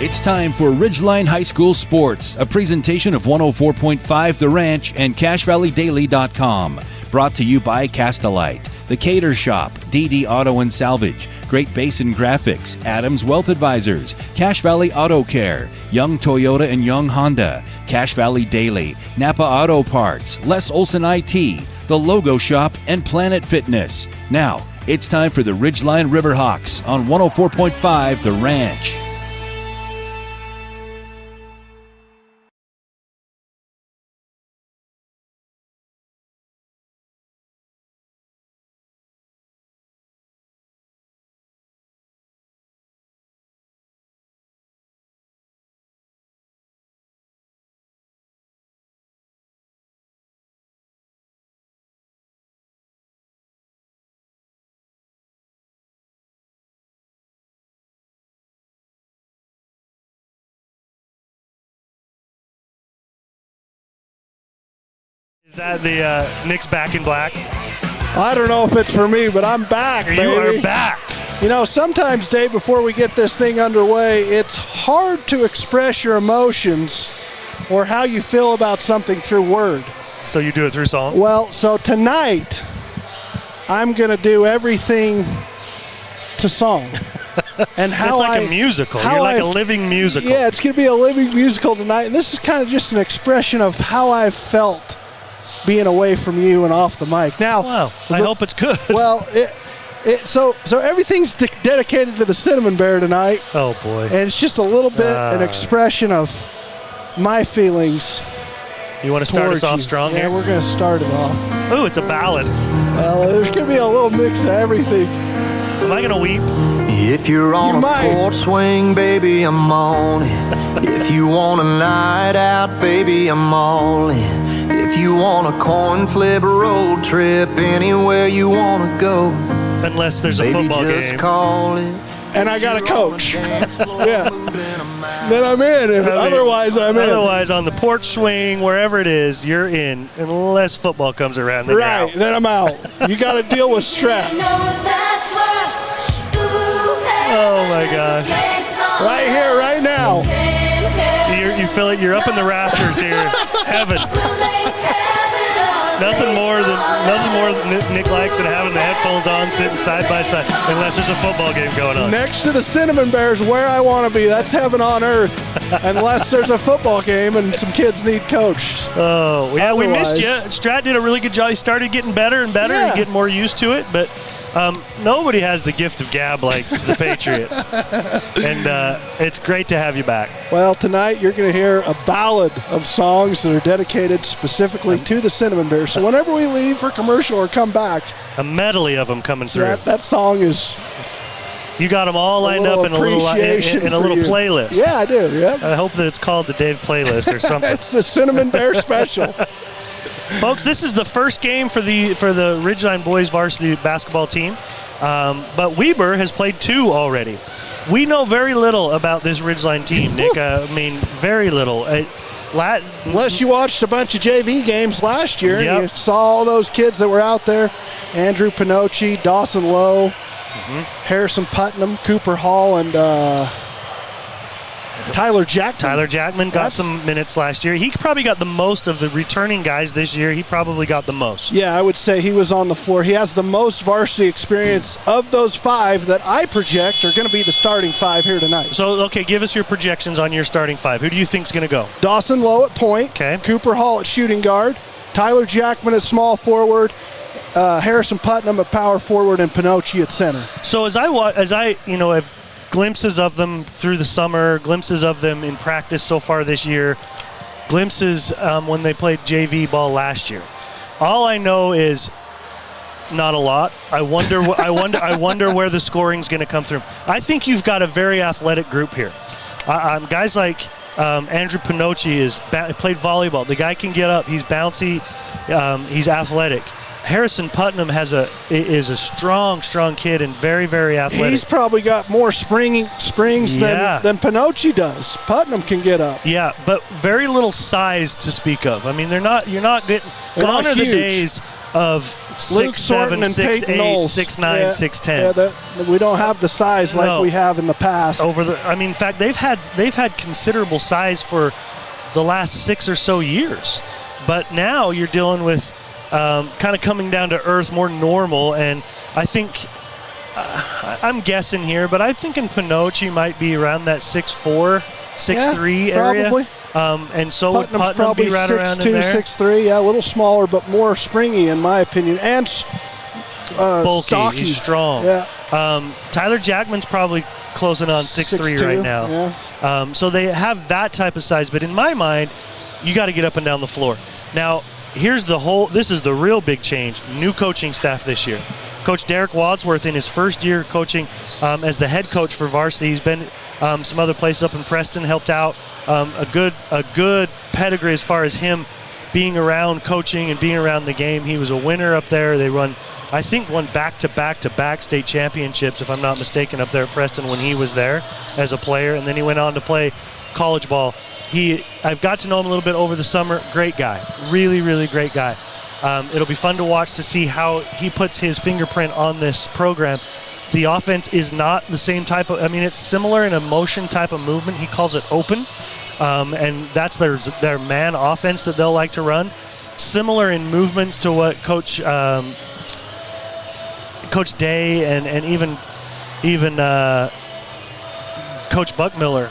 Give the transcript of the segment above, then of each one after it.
It's time for Ridgeline High School Sports, a presentation of 104.5 The Ranch and CashValleyDaily.com. Brought to you by Castelite, The Cater Shop, DD Auto and Salvage, Great Basin Graphics, Adams Wealth Advisors, Cache Valley Auto Care, Young Toyota and Young Honda, Cache Valley Daily, Napa Auto Parts, Les Olson IT, The Logo Shop, and Planet Fitness. Now, it's time for the Ridgeline Riverhawks on 104.5 The Ranch. Is that the Nick's back in black? I don't know if it's for me, but I'm back, baby. You are back. You know, sometimes, Dave, before we get this thing underway, it's hard to express your emotions or how you feel about something through words. So you do it through song? Well, so tonight, I'm going to do everything to song. And how it's like a musical. You're like a living musical. Yeah, it's going to be a living musical tonight. And this is kind of just an expression of how I've felt being away from you and off the mic. Now, wow, I hope it's good. Well, so everything's dedicated to the Cinnamon Bear tonight. Oh boy! And it's just a little bit an expression of my feelings. You want to start us off strong here? Yeah, we're going to start it off. Ooh, it's a ballad. Well, there's going to be a little mix of everything. Am I going to weep? If you're on a porch swing, baby, I'm on it. If you want a night out, baby, I'm all in. If you want a coin flip road trip, anywhere you want to go. Unless there's a football just game. Call it. And I got a coach. Yeah. Then I'm in. Otherwise, I'm in. Otherwise, on the porch swing, wherever it is, you're in. Unless football comes around. Then right. You're out. Then I'm out. You got to deal with stress. Oh my gosh. Right here, right now. You feel it. You're up in the rafters here. Heaven. Nothing more than Nick likes than having the headphones on, sitting side by side, unless there's a football game going on. Next to the Cinnamon Bears, where I want to be. That's heaven on earth. Unless there's a football game and some kids need coached. Oh, yeah, we missed you. Strat did a really good job. He started getting better and better and getting more used to it, but nobody has the gift of gab like the Patriot. And it's great to have you back. Well, tonight you're going to hear a ballad of songs that are dedicated specifically to the Cinnamon Bears. So whenever we leave for commercial or come back, a medley of them coming through. That song is... You got them all lined up in a little playlist. Yeah, I do, yeah. I hope that it's called the Dave playlist or something. It's the Cinnamon Bear special. Folks, this is the first game for the Ridgeline boys varsity basketball team, but Weber has played 2 already. We know very little about this Ridgeline team, Nick. I mean, very little. Unless you watched a bunch of JV games last year, and you saw all those kids that were out there. Andrew Pinocci, Dawson Lowe, Harrison Putnam, Cooper Hall, and Tyler Jackman. Tyler Jackman got some minutes last year. He probably got the most of the returning guys this year. He probably got the most. Yeah, I would say he was on the floor. He has the most varsity experience of those 5 that I project are going to be the starting 5 here tonight. So, okay, give us your projections on your starting 5. Who do you think is going to go? Dawson Lowe at point. Okay. Cooper Hall at shooting guard. Tyler Jackman at small forward. Harrison Putnam at power forward, and Pinocci at center. So as I have glimpses of them through the summer, glimpses of them in practice so far this year, glimpses when they played JV ball last year. All I know is not a lot. I wonder where the scoring's going to come through. I think you've got a very athletic group here. Guys like Andrew Pinocci played volleyball. The guy can get up. He's bouncy. He's athletic. Harrison Putnam is a strong kid and very, very athletic. He's probably got more springs than Pinocci does. Putnam can get up. Yeah, but very little size to speak of. I mean, you're not getting. Gone are the days of Luke Sorton and Peyton Knowles. 6'9", 6'10". Yeah, we don't have the size like we have in the past. In fact, they've had considerable size for the last 6 or so years, but now you're dealing with kind of coming down to earth, more normal. And I think I'm guessing here, but I'm thinking Pinocci might be around that 6'4", 6'3" area. Probably. And so would Putnam's Putnam probably be right around 6'2", in there. 6'3", a little smaller, but more springy in my opinion, and bulky, stocky. he's strong. Yeah. Tyler Jackman's probably closing on 6'3" right now. Yeah. So they have that type of size, but in my mind, you got to get up and down the floor. Now, this is the real big change. New coaching staff this year. Coach Derek Wadsworth in his first year coaching as the head coach for varsity. He's been some other places up in Preston, helped out. A good pedigree as far as him being around coaching and being around the game. He was a winner up there. They won back-to-back state championships, if I'm not mistaken, up there at Preston when he was there as a player, and then he went on to play college ball. I've got to know him a little bit over the summer. Great guy, really, really great guy. It'll be fun to watch to see how he puts his fingerprint on this program. The offense is not the same type of, it's similar in a motion type of movement. He calls it open, and that's their man offense that they'll like to run. Similar in movements to what Coach Day and even Coach Buckmiller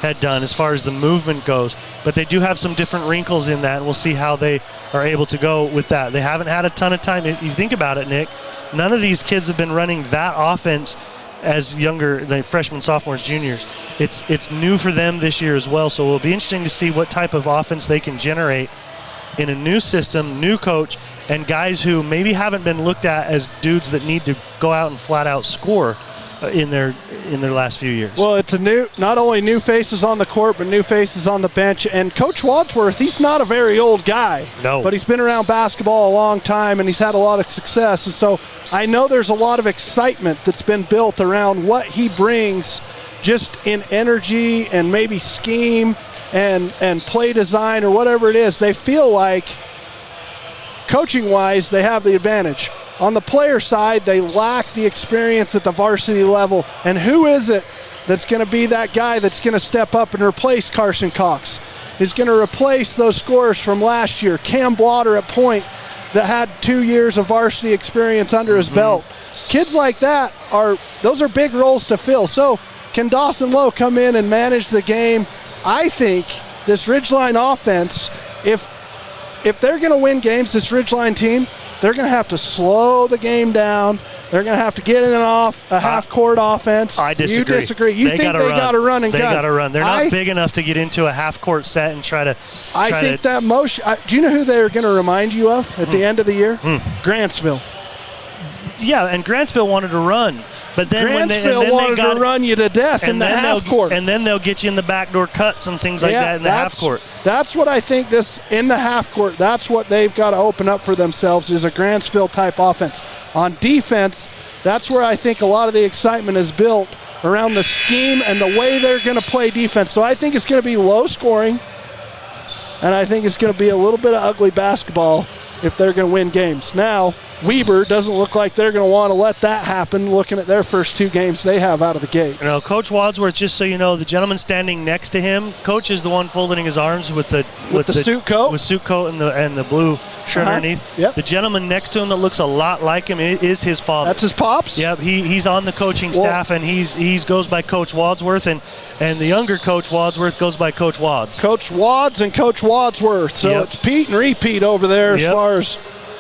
had done as far as the movement goes. But they do have some different wrinkles in that, and we'll see how they are able to go with that. They haven't had a ton of time. If you think about it, Nick, none of these kids have been running that offense as younger, the freshmen, sophomores, juniors. It's new for them this year as well, so it'll be interesting to see what type of offense they can generate in a new system, new coach, and guys who maybe haven't been looked at as dudes that need to go out and flat out score in their last few years. Well, it's not only new faces on the court, but new faces on the bench. And Coach Wadsworth, he's not a very old guy. No. But he's been around basketball a long time, and he's had a lot of success. And so I know there's a lot of excitement that's been built around what he brings just in energy and maybe scheme and play design or whatever it is. They feel like, coaching-wise, they have the advantage. On the player side, they lack the experience at the varsity level. And who is it that's going to be that guy that's going to step up and replace Carson Cox? Is going to replace those scorers from last year. Cam Blotter at point that had 2 years of varsity experience under his belt. Kids like that, those are big roles to fill. So can Dawson Lowe come in and manage the game? I think this Ridgeline offense, if they're going to win games, this Ridgeline team, they're going to have to slow the game down. They're going to have to get in and off a half-court offense. I disagree. You disagree. You think they got to run and gun. They got to run. They're not big enough to get into a half-court set and try to. I think that motion. Do you know who they're going to remind you of at the end of the year? Grantsville. Yeah, and Grantsville wanted to run. But then Grantsville wanted to run you to death in the half court. And then they'll get you in the backdoor cuts and things like that in the half court. That's what I think in the half court, that's what they've got to open up for themselves is a Grantsville type offense. On defense, that's where I think a lot of the excitement is built around the scheme and the way they're going to play defense. So I think it's going to be low scoring, and I think it's going to be a little bit of ugly basketball if they're going to win games. Now, Weber doesn't look like they're going to want to let that happen looking at their first 2 games they have out of the gate. Coach Wadsworth, just so you know, the gentleman standing next to him, Coach is the one folding his arms with the suit coat? With suit coat and the blue shirt underneath. Yep. The gentleman next to him that looks a lot like him is his father. That's his pops? Yep, he's on the coaching staff, and he goes by Coach Wadsworth, and the younger Coach Wadsworth goes by Coach Wads. Coach Wads and Coach Wadsworth. So it's Pete and repeat over there as far as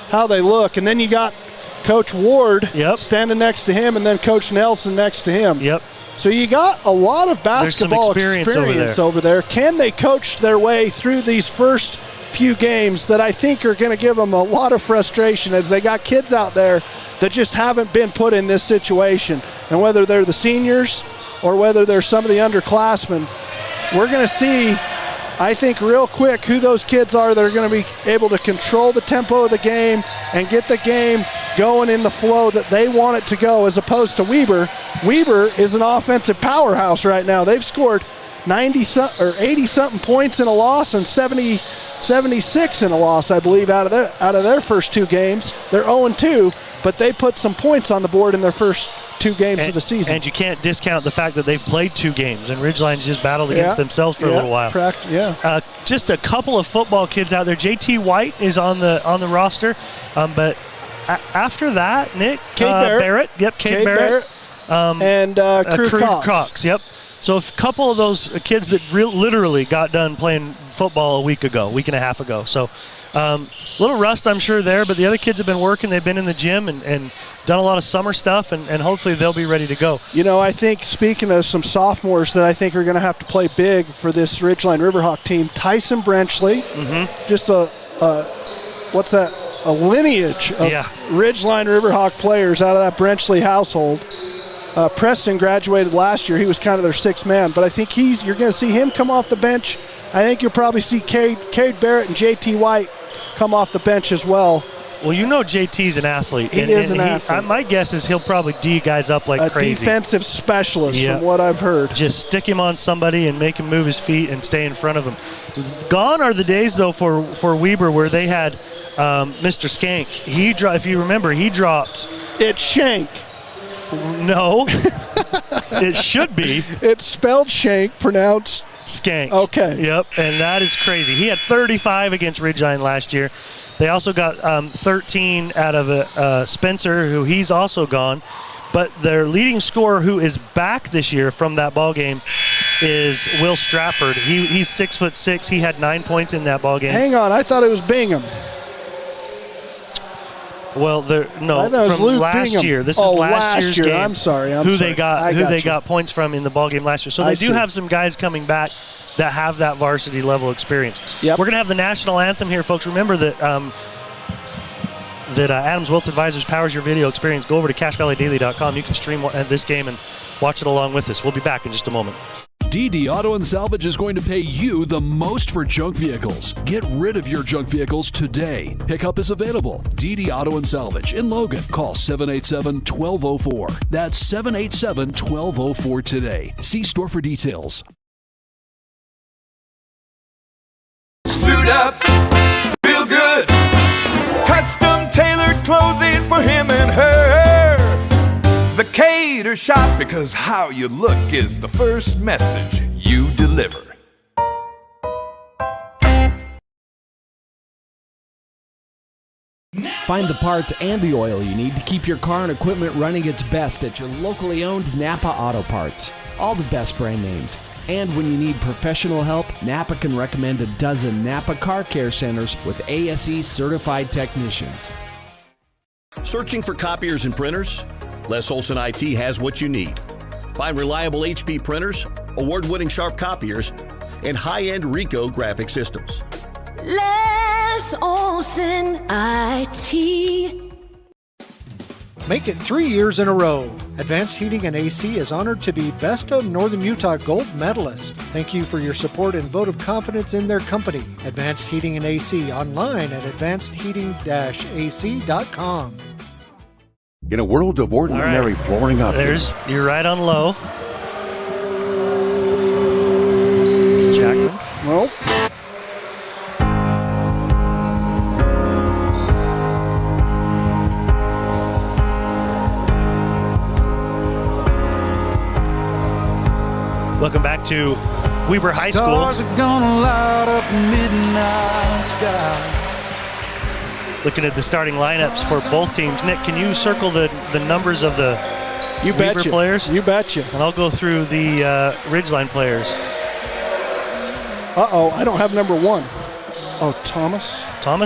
how they look. And then you got Coach Ward standing next to him, and then Coach Nelson next to him. Yep. So you got a lot of basketball experience over there. Can they coach their way through these first few games that I think are going to give them a lot of frustration, as they got kids out there that just haven't been put in this situation? And whether they're the seniors or whether they're some of the underclassmen, we're going to see, I think, real quick who those kids are that are going to be able to control the tempo of the game and get the game going in the flow that they want it to go, as opposed to Weber. Weber is an offensive powerhouse right now. They've scored 80-something points in a loss and 70 76 in a loss, I believe, out of their first 2 games. They're 0-2, but they put some points on the board in their first 2 games of the season. And you can't discount the fact that they've played 2 games, and Ridgeline's just battled against themselves for a little while. Just a couple of football kids out there. JT White is on the roster, but after that, Nick, Cade Barrett. Cade Barrett. And Crew Cox. Yep. So a couple of those kids that literally got done playing football a week and a half ago. So a little rust, I'm sure, there, but the other kids have been working. They've been in the gym and done a lot of summer stuff, and hopefully they'll be ready to go. You know, I think, speaking of some sophomores that I think are going to have to play big for this Ridgeline Riverhawk team, Tyson Brenchley, just a lineage of Ridgeline Riverhawk players out of that Brenchley household. Preston graduated last year. He was kind of their 6th man, but I think you're going to see him come off the bench. I think you'll probably see Cade Barrett and JT White come off the bench as well. Well, you know JT's an athlete. He is an athlete. My guess is he'll probably D guys up like crazy. A defensive specialist, from what I've heard. Just stick him on somebody and make him move his feet and stay in front of him. Gone are the days, though, for Weber where they had Mr. Skank. If you remember, he dropped. It's Shank. No, it should be. It's spelled Shank, pronounced Skank. Okay. Yep, and that is crazy. He had 35 against Ridgeline last year. They also got 13 out of Spencer, who he's also gone. But their leading scorer, who is back this year from that ball game, is Will Stratford. He's 6'6". He had 9 points in that ball game. Hang on, I thought it was Bingham. Well, from last Bingham. year. This is last year's game. I'm sorry. They got points from in the ball game last year. So they do have some guys coming back that have that varsity level experience. Yep. We're going to have the national anthem here, folks. Remember that Adams Wealth Advisors powers your video experience. Go over to CashValleyDaily.com. You can stream this game and watch it along with us. We'll be back in just a moment. DD Auto and Salvage is going to pay you the most for junk vehicles. Get rid of your junk vehicles today. Pickup is available. DD Auto and Salvage in Logan. Call 787-1204. That's 787-1204 today. See store for details. Suit up, feel good. Custom tailored clothing for him and her. The Cater Shop, because how you look is the first message you deliver. Find the parts and the oil you need to keep your car and equipment running its best at your locally owned Napa Auto Parts. All the best brand names. And when you need professional help, Napa can recommend a dozen Napa Car Care Centers with ASE certified technicians. Searching for copiers and printers? Les Olson IT has what you need. Find reliable HP printers, award-winning Sharp copiers, and high-end Ricoh graphic systems. Les Olson IT. Make it 3 years in a row. Advanced Heating and AC is honored to be Best of Northern Utah Gold Medalist. Thank you for your support and vote of confidence in their company. Advanced Heating and AC, online at advancedheating-ac.com. In a world of ordinary flooring options. You're right on low. Jackman. Nope. Welcome back to Weber High School. Stars are gonna light up the midnight sky. Looking at the starting lineups for both teams. Nick, can you circle the numbers of the Weber players? You betcha. And I'll go through the Ridgeline players. Uh-oh, I don't have number 1. Oh, Thomas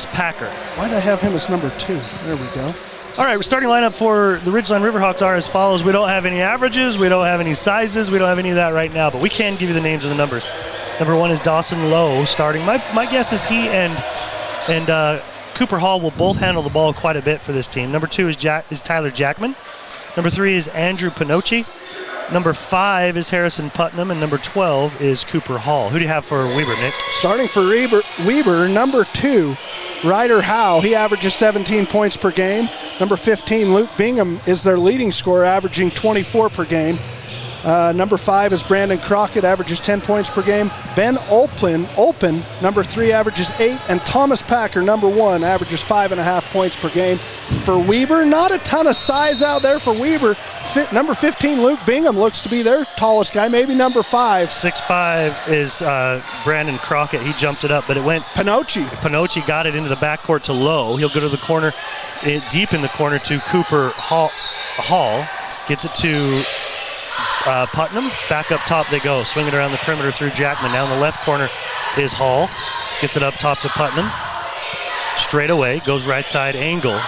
Packer. Why did I have him as number 2? There we go. All right, starting lineup for the Ridgeline Riverhawks are as follows. We don't have any averages. We don't have any sizes. We don't have any of that right now, but we can give you the names of the numbers. Number 1 is Dawson Lowe starting. My guess is he and Cooper Hall will both handle the ball quite a bit for this team. Number 2 is Tyler Jackman. Number 3 is Andrew Pinocci. Number 5 is Harrison Putnam, and number 12 is Cooper Hall. Who do you have for Weber, Nick? Starting for Weber, number 2, Ryder Howe. He averages 17 points per game. Number 15, Luke Bingham, is their leading scorer, averaging 24 per game. Number 5 is Brandon Crockett, averages 10 points per game. Ben Olpen, number 3, averages 8. And Thomas Packer, number 1, averages 5.5 points per game. For Weber, not a ton of size out there for Weber. Number 15, Luke Bingham, looks to be their tallest guy, maybe number 5. 6'5" is Brandon Crockett. He jumped it up, but it went. Pinocci got it into the backcourt to Lowe. He'll go to the corner, deep in the corner to Cooper Hall. Gets it to Putnam. Back up top they go. Swing it around the perimeter through Jackman. Now in the left corner is Hall. Gets it up top to Putnam. Straight away, goes right side angle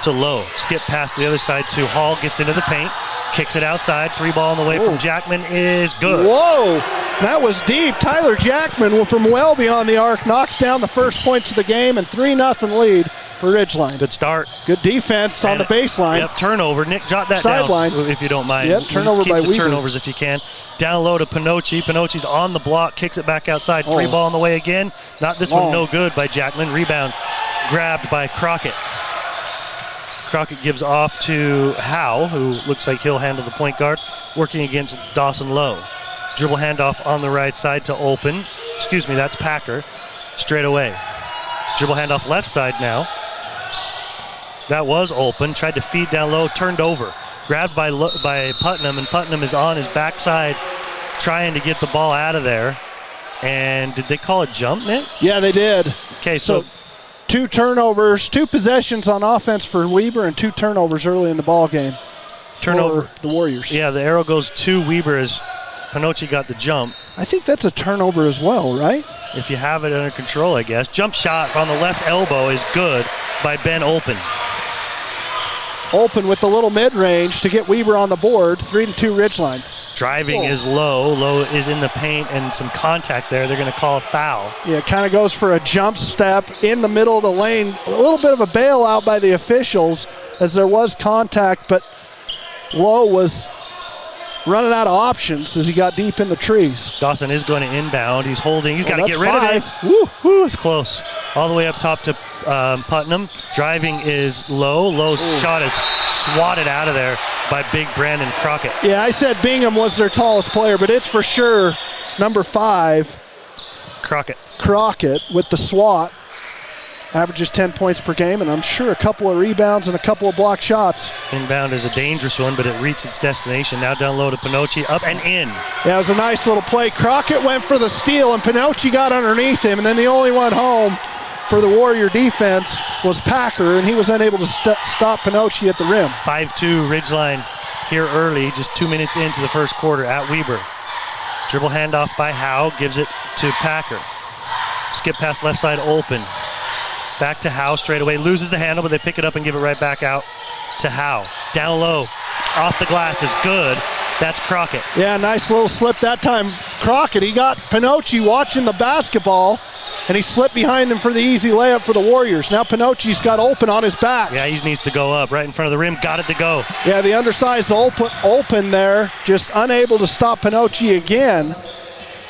to Lowe. Skip past the other side to Hall. Gets into the paint. Kicks it outside. Free ball on the way from Jackman is good. Whoa! That was deep. Tyler Jackman from well beyond the arc knocks down the first points of the game, and 3-0 lead for Ridgeline. Good start. Good defense on the baseline. Yep, turnover. Nick, jot that Sideline. down if you don't mind. Yep, turnover by Keep the Weaver. turnovers if you can. Down low to Pinocci. Pinocci's on the block, kicks it back outside. Free ball on the way again. Not this one, no good by Jackman. Rebound grabbed by Crockett. Crockett gives off to Howe, who looks like he'll handle the point guard, working against Dawson Lowe. Dribble handoff on the right side to Open. Excuse me, that's Packer. Straight away. Dribble handoff left side now. That was Open. Tried to feed down low, turned over. Grabbed by Putnam, and Putnam is on his backside trying to get the ball out of there. And did they call a jump, Nick? Yeah, they did. Okay, so 2 turnovers, 2 possessions on offense for Weber, and 2 turnovers early in the ball game. Turnover for the Warriors. Yeah, the arrow goes to Weber as Pinocci got the jump. I think that's a turnover as well, right? If you have it under control, I guess. Jump shot on the left elbow is good by Ben Olpen. Olpen with the little mid-range to get Weber on the board. 3-2 Ridgeline. Driving is Low. Low is in the paint and some contact there. They're going to call a foul. Yeah, kind of goes for a jump step in the middle of the lane. A little bit of a bailout by the officials as there was contact, but Low was running out of options as he got deep in the trees. Dawson is going to inbound. He's holding. He's got to get rid of it. Woo, it's close. All the way up top to Putnam. Driving is Low. Low's shot is swatted out of there by big Brandon Crockett. Yeah, I said Bingham was their tallest player, but it's for sure number 5. Crockett with the swat. Averages 10 points per game, and I'm sure a couple of rebounds and a couple of block shots. Inbound is a dangerous one, but it reached its destination. Now down low to Pinocci, up and in. Yeah, it was a nice little play. Crockett went for the steal, and Pinocci got underneath him, and then the only one home for the Warrior defense was Packer, and he was unable to stop Pinocci at the rim. 5-2 Ridgeline here early, just 2 minutes into the first quarter at Weber. Dribble handoff by Howe, gives it to Packer. Skip past left side, Open. Back to Howe straight away, loses the handle, but they pick it up and give it right back out to Howe. Down low, off the glass is good. That's Crockett. Yeah, nice little slip that time. Crockett, he got Pinocci watching the basketball, and he slipped behind him for the easy layup for the Warriors. Now Pinocci's got Open on his back. Yeah, he needs to go up right in front of the rim. Got it to go. Yeah, the undersized Open there, just unable to stop Pinocci again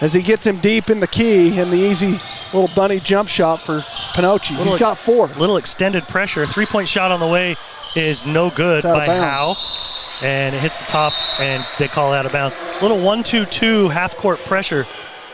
as he gets him deep in the key, and the easy little bunny jump shot for Pinocci. He's got 4. Little extended pressure. 3-point shot on the way is no good by Howe. And it hits the top, and they call it out of bounds. Little 1-2-2 half-court pressure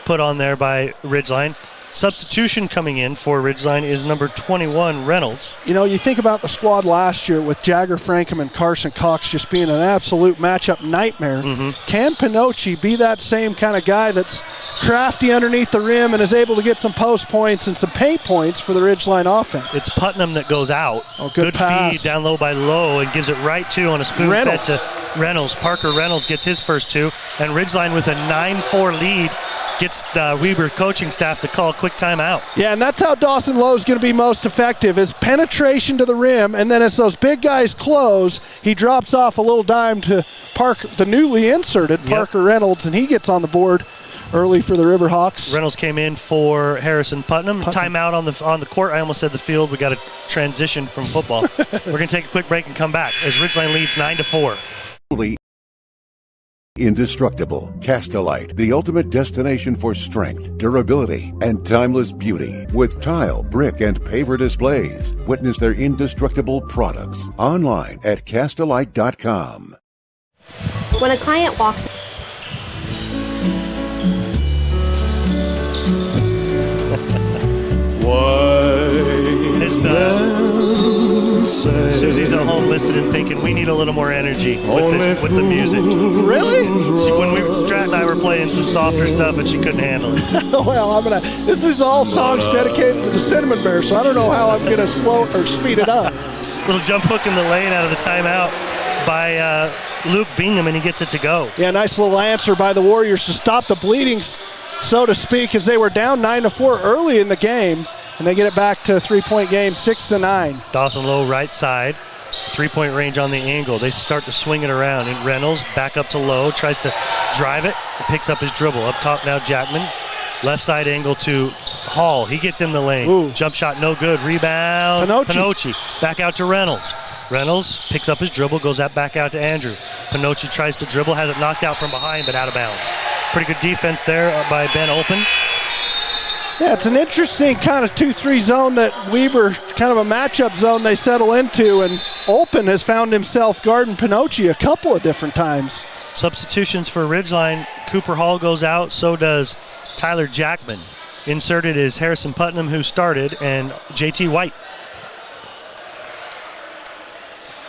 put on there by Ridgeline. Substitution coming in for Ridgeline is number 21, Reynolds. You know, you think about the squad last year with Jagger Frankham and Carson Cox just being an absolute matchup nightmare. Can Pinocci be that same kind of guy that's crafty underneath the rim and is able to get some post points and some paint points for the Ridgeline offense? It's Putnam that goes out. Good pass. Feed down low by Lowe and gives it right on a spoon fed to Reynolds. Parker Reynolds gets his first 2, and Ridgeline with a 9-4 lead gets the Weber coaching staff to call a quick timeout. Yeah, and that's how Dawson Lowe's going to be most effective, is penetration to the rim, and then as those big guys close, he drops off a little dime to Parker, the newly inserted Parker Reynolds, and he gets on the board early for the Riverhawks. Reynolds came in for Harrison Putnam. Timeout on the court. I almost said the field. We got to transition from football. We're going to take a quick break and come back as Ridgeline leads 9-4. Indestructible. Castalite, the ultimate destination for strength, durability, and timeless beauty. With tile, brick, and paver displays. Witness their indestructible products online at Castalite.com. When a client walks... Susie's at home listening, thinking we need a little more energy with the music. Really? When Strat and I were playing some softer stuff, and she couldn't handle it. Well, this is all songs dedicated to the Cinnamon Bear, so I don't know how I'm gonna slow or speed it up. Little jump hook in the lane out of the timeout by Luke Bingham, and he gets it to go. Yeah, nice little answer by the Warriors to stop the bleeding, so to speak, as they were down 9-4 early in the game, and they get it back to a 3-point game, 6-9. Dawson Lowe right side, 3-point range on the angle. They start to swing it around, and Reynolds back up to Lowe, tries to drive it, picks up his dribble. Up top now, Jackman. Left side angle to Hall. He gets in the lane. Ooh. Jump shot no good. Rebound. Pinocci. Back out to Reynolds. Reynolds picks up his dribble, goes back out to Andrew. Pinocci tries to dribble, has it knocked out from behind, but out of bounds. Pretty good defense there by Ben Open. Yeah, it's an interesting kind of 2-3 zone that Weber, kind of a matchup zone they settle into, and Open has found himself guarding Pinocci a couple of different times. Substitutions for Ridgeline. Cooper Hall goes out, so does Tyler Jackman. Inserted is Harrison Putnam, who started, and JT White.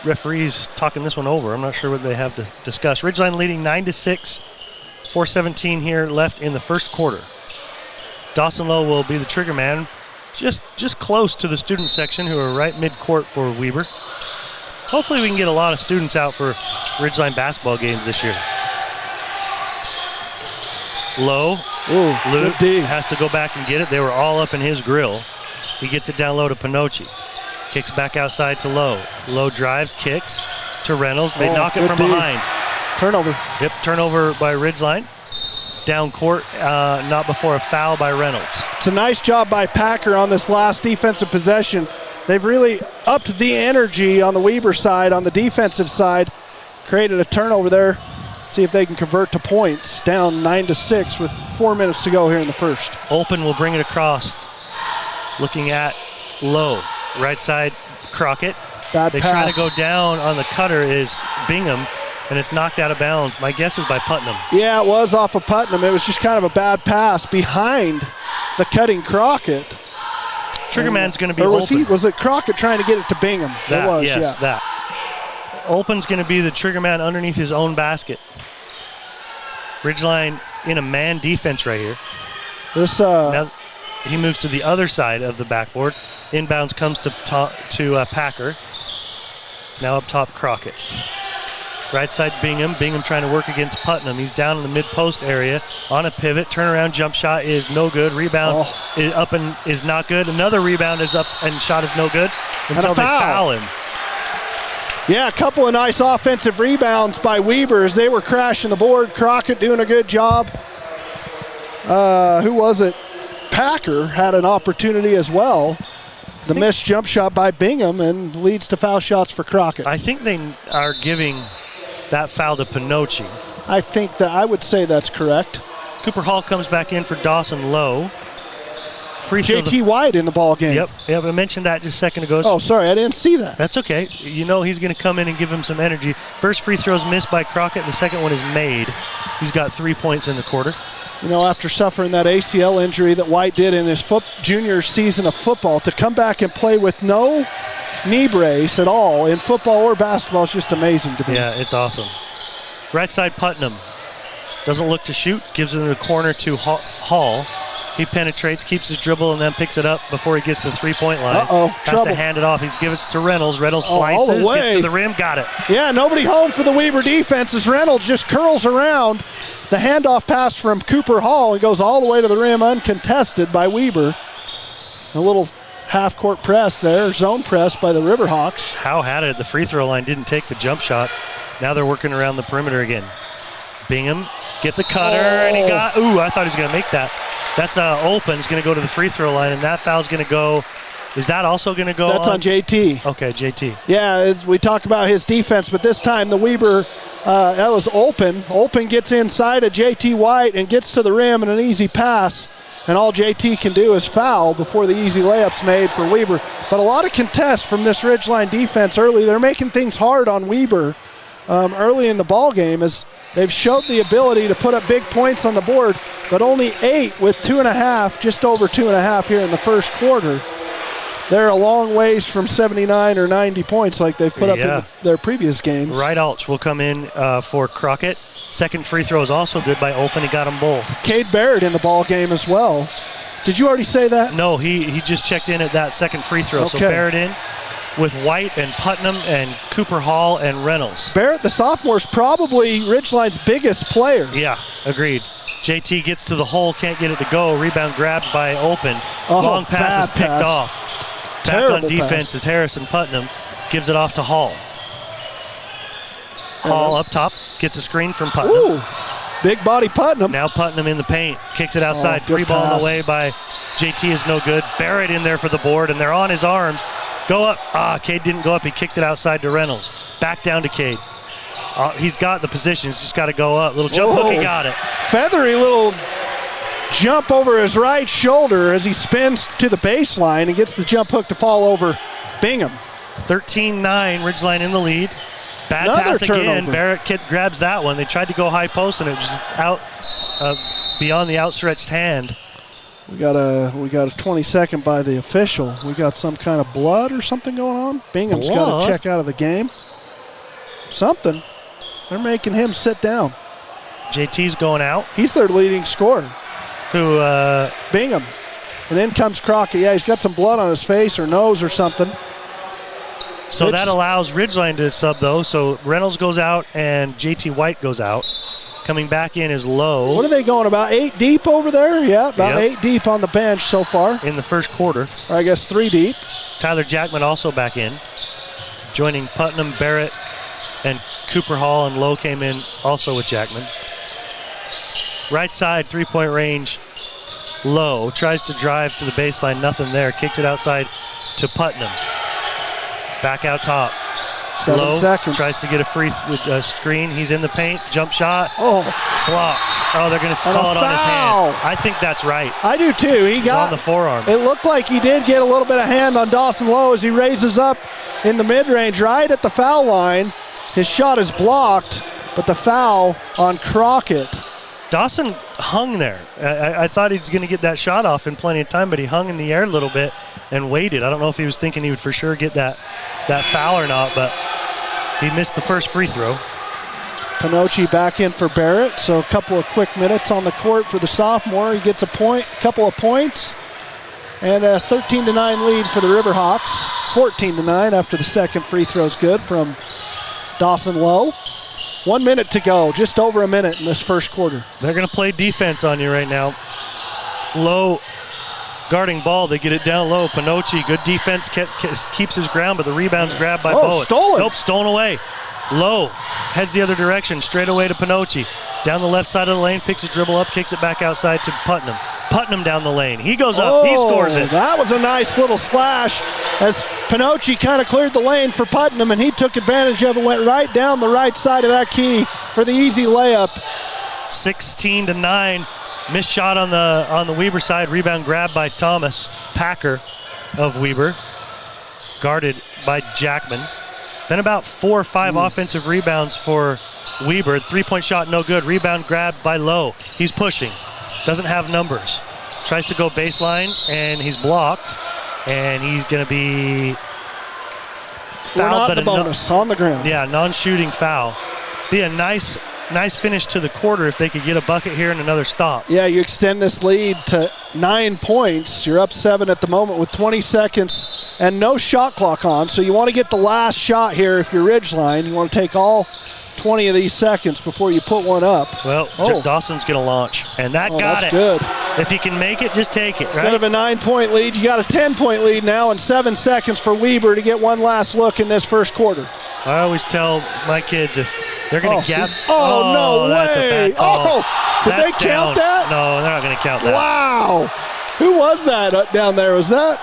Referees talking this one over. I'm not sure what they have to discuss. Ridgeline leading 9-6, 4:17 here left in the first quarter. Dawson Lowe will be the trigger man, just close to the student section, who are right mid-court for Weber. Hopefully we can get a lot of students out for Ridgeline basketball games this year. Low. Luke has to go back and get it. They were all up in his grill. He gets it down low to Pinocci. Kicks back outside to Lowe. Lowe drives, kicks to Reynolds. They knock it from behind. Turnover. Yep, turnover by Ridgeline. Down court, not before a foul by Reynolds. It's a nice job by Packer on this last defensive possession. They've really upped the energy on the Weber side, on the defensive side. Created a turnover there. See if they can convert to points. Down 9-6 with 4 minutes to go here in the first. Open will bring it across. Looking at Lowe. Right side, Crockett. Bad pass. Try to go down on the cutter is Bingham, and it's knocked out of bounds. My guess is by Putnam. Yeah, it was off of Putnam. It was just kind of a bad pass behind the cutting Crockett. Triggerman's going to be Open. Was it Crockett trying to get it to Bingham? That, it was, yes, yeah. that. Open's going to be the triggerman underneath his own basket. Ridgeline in a man defense right here. Now he moves to the other side of the backboard. Inbounds comes to Packer. Now up top, Crockett. Right side, Bingham. Bingham trying to work against Putnam. He's down in the mid-post area on a pivot. Turnaround jump shot is no good. Rebound is up and is not good. Another rebound is up and shot is no good until they foul him. Yeah, a couple of nice offensive rebounds by Weber as they were crashing the board. Crockett doing a good job. Who was it? Packer had an opportunity as well. The missed jump shot by Bingham and leads to foul shots for Crockett. I think they are giving that foul to Pinocci. I would say that's correct. Cooper Hall comes back in for Dawson Lowe. JT White in the ball game. Yep, I mentioned that just a second ago. Oh, sorry, I didn't see that. That's okay. You know he's going to come in and give him some energy. First free throw's missed by Crockett. The second one is made. He's got 3 points in the quarter. You know, after suffering that ACL injury that White did in his junior season of football, to come back and play with no knee brace at all in football or basketball is just amazing to me. Yeah, it's awesome. Right side, Putnam. Doesn't look to shoot. Gives it in the corner to Hall. He penetrates, keeps his dribble, and then picks it up before he gets to the three-point line. Has to hand it off. He's given it to Reynolds. Reynolds slices, gets to the rim, got it. Yeah, nobody home for the Weber defense as Reynolds just curls around. The handoff pass from Cooper Hall and goes all the way to the rim uncontested by Weber. A little half-court press there, zone press by the Riverhawks. Howe had it at the free throw line, didn't take the jump shot. Now they're working around the perimeter again. Bingham gets a cutter, and he got, I thought he was going to make that. That's Open. He's going to go to the free throw line, and that foul's going to go. Is that also going to go That's on JT. Okay, JT. Yeah, as we talk about his defense, but this time the Weber, that was Open. Open gets inside of JT White and gets to the rim and an easy pass, and all JT can do is foul before the easy layup's made for Weber. But a lot of contests from this Ridgeline defense early. They're making things hard on Weber early in the ball game as they've showed the ability to put up big points on the board, but only 8 with 2.5, just over 2.5 here in the first quarter. they're a long ways from 79 or 90 points like they've put up in their previous games. Right Alch will come in for Crockett. Second free throw is also good by Open. He got them both. Cade Barrett in the ball game as well. Did you already say that? No, he just checked in at that second free throw. Okay. So Barrett in with White and Putnam and Cooper Hall and Reynolds. Barrett, the sophomore, is probably Ridgeline's biggest player. Yeah, agreed. JT gets to the hole, can't get it to go. Rebound grabbed by Open. Long pass is picked off. Back on defense is Harrison Putnam. Gives it off to Hall. Hall up top, gets a screen from Putnam. Ooh, big body Putnam. Now Putnam in the paint, kicks it outside. Free ball in the way by JT is no good. Barrett in there for the board, and they're on his arms. Go up. Cade didn't go up. He kicked it outside to Reynolds. Back down to Cade. He's got the position. He's just got to go up. Little jump hook, he got it. Feathery little jump over his right shoulder as he spins to the baseline and gets the jump hook to fall over Bingham. 13-9, Ridgeline in the lead. Bad Another pass again. turnover. Barrett grabs that one. They tried to go high post, and it was just out beyond the outstretched hand. We got a 20-second by the official. We got some kind of blood or something going on. Bingham's got to check out of the game. Something. They're making him sit down. JT's going out. He's their leading scorer. Who? Bingham. And then comes Crockett. Yeah, he's got some blood on his face or nose or something. So that allows Ridgeline to sub, though. So Reynolds goes out and JT White goes out. Coming back in is Lowe. What are they going, about 8 deep over there? Yeah, about 8 deep on the bench so far. In the first quarter. Or I guess 3 deep. Tyler Jackman also back in. Joining Putnam, Barrett, and Cooper Hall, and Lowe came in also with Jackman. Right side, three-point range. Lowe tries to drive to the baseline, nothing there. Kicks it outside to Putnam. Back out top. 7 seconds. Tries to get a free screen. He's in the paint. Jump shot. Oh. Blocked. Oh, they're going to call it on his hand. I think that's right. I do too. He got on the forearm. It looked like he did get a little bit of hand on Dawson Lowe as he raises up in the mid-range right at the foul line. His shot is blocked, but the foul on Crockett. Dawson hung there. I thought he was going to get that shot off in plenty of time, but he hung in the air a little bit and waited. I don't know if he was thinking he would for sure get that foul or not, but he missed the first free throw. Pinocchi back in for Barrett, so a couple of quick minutes on the court for the sophomore. He gets a couple of points, and a 13-9 lead for the Riverhawks. 14-9 after the second free throw's good from Dawson Lowe. 1 minute to go, just over a minute in this first quarter. They're going to play defense on you right now. Lowe guarding ball, they get it down low. Pinocchi, good defense, keeps his ground, but the rebound's grabbed by Bowen. Stolen. Nope, stolen away. Lowe heads the other direction, straight away to Pinocchi. Down the left side of the lane, picks a dribble up, kicks it back outside to Putnam. Putnam down the lane. He goes up, he scores it. That was a nice little slash as Pinocchi kind of cleared the lane for Putnam, and he took advantage of it, went right down the right side of that key for the easy layup. 16-9. Missed shot on the Weber side. Rebound grabbed by Thomas Packer of Weber. Guarded by Jackman. Then about 4 or 5 offensive rebounds for Weber. 3-point shot, no good. Rebound grabbed by Lowe. He's pushing. Doesn't have numbers. Tries to go baseline, and he's blocked. And he's going to be fouled. But the bonus on the ground. Yeah, non-shooting foul. Be a nice finish to the quarter if they could get a bucket here and another stop. Yeah, you extend this lead to 9 points. You're up 7 at the moment with 20 seconds and no shot clock on. So you want to get the last shot here if you're Ridgeline. You want to take all 20 of these seconds before you put one up. Well, Dawson's going to launch, and that got it. That's good. If you can make it, just take it, right? Instead of a 9-point lead, you got a 10-point lead now and 7 seconds for Weber to get one last look in this first quarter. I always tell my kids if they're going to guess. No that's way. A bad call. Did they count that? No, they're not going to count that. Wow. Who was that down there? Was that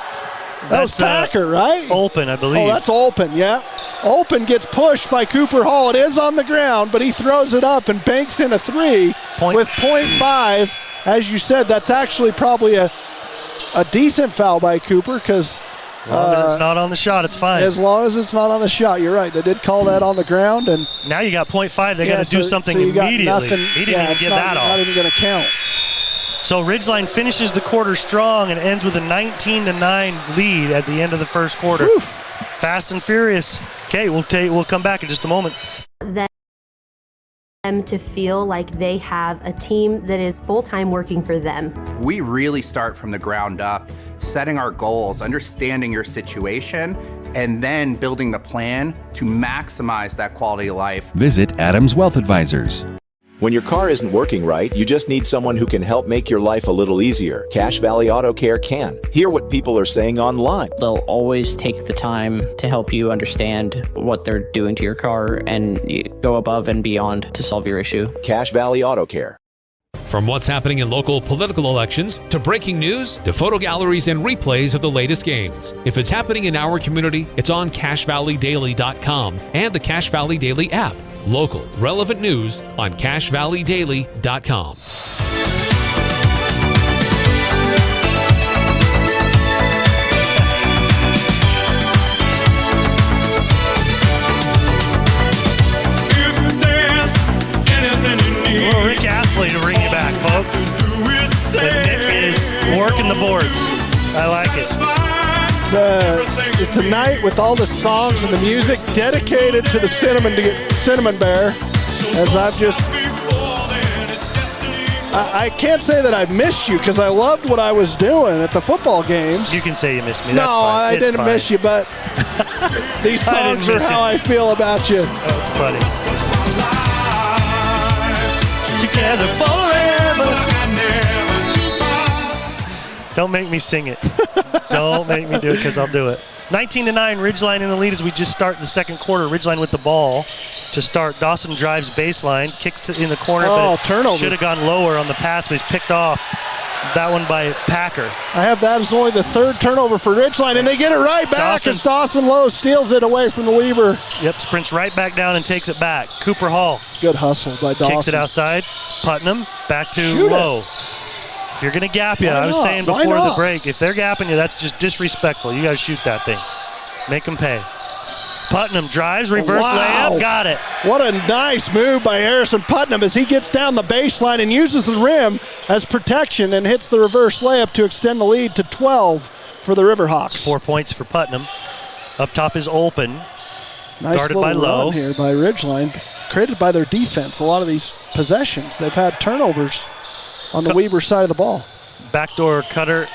was Packer, right? Open, I believe. Oh, that's Open, yeah. Open gets pushed by Cooper Hall. It is on the ground, but he throws it up and banks in a 3 with .5. As you said, that's actually probably a decent foul by Cooper because as long as it's not on the shot, it's fine. As long as it's not on the shot, you're right. They did call that on the ground, and now you got .5. They got to do something immediately. He didn't even get that off. Not even going to count. So Ridgeline finishes the quarter strong and ends with a 19-9 lead at the end of the first quarter. Whew. Fast and furious. Okay, we'll come back in just a moment. Them to feel like they have a team that is full-time working for them. We really start from the ground up, setting our goals, understanding your situation, and then building the plan to maximize that quality of life. Visit Adams Wealth Advisors. When your car isn't working right, you just need someone who can help make your life a little easier. Cache Valley Auto Care can. Hear what people are saying online. They'll always take the time to help you understand what they're doing to your car and go above and beyond to solve your issue. Cache Valley Auto Care. From what's happening in local political elections, to breaking news, to photo galleries and replays of the latest games. If it's happening in our community, it's on CacheValleyDaily.com and the Cache Valley Daily app. Local, relevant news on CacheValleyDaily.com. Rick Astley to bring you back, folks. And Nick is working the boards. I like it. It's a night with all the songs and the music dedicated to the Cinnamon Bear. As I can't say that I've missed you because I loved what I was doing at the football games. You can say you missed me. No, That's fine. I didn't miss you, but these songs are how I feel about you. That's funny. Together forever. Don't make me sing it. Don't make me do it because I'll do it. 19-9, Ridgeline in the lead as we just start the second quarter. Ridgeline with the ball to start. Dawson drives baseline, kicks in the corner, but turnover. Should have gone lower on the pass, but he's picked off. That one by Packer. I have that as only the third turnover for Ridgeline, and they get it right back as Dawson Lowe steals it away from the Weaver. Yep, sprints right back down and takes it back. Cooper Hall. Good hustle by Dawson. Kicks it outside. Putnam back to Lowe. If you're going to gap you, I was saying before the break, if they're gapping you, that's just disrespectful. You got to shoot that thing. Make them pay. Putnam drives, reverse layup, got it. What a nice move by Harrison Putnam as he gets down the baseline and uses the rim as protection and hits the reverse layup to extend the lead to 12 for the Riverhawks. 4 points for Putnam. Up top is Olpen. Nice guarded little by Lowe. run here by Ridgeline. Created by their defense. A lot of these possessions, they've had turnovers on the Weaver side of the ball. Backdoor cutter.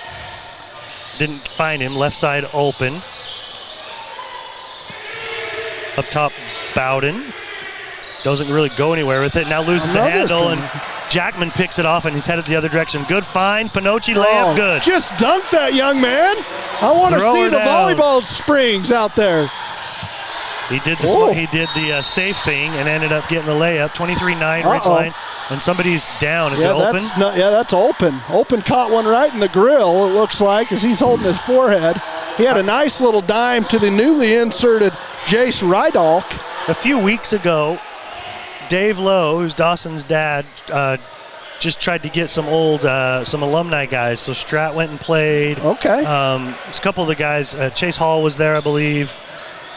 Didn't find him. Left side open. Up top, Bowden. Doesn't really go anywhere with it. Now loses the handle, and Jackman picks it off, and he's headed the other direction. Good find. Pinocchi layup, good. Just dunk that, young man. I want to see the volleyball springs out there. He did the safe thing and ended up getting the layup. 23-9 Ridgeline. And somebody's down. Is it Open? That's Open. Open caught one right in the grill, it looks like, as he's holding his forehead. He had a nice little dime to the newly inserted Jace Rydalk. A few weeks ago, Dave Lowe, who's Dawson's dad, just tried to get some alumni guys. So Strat went and played. Okay. A couple of the guys, Chase Hall was there, I believe.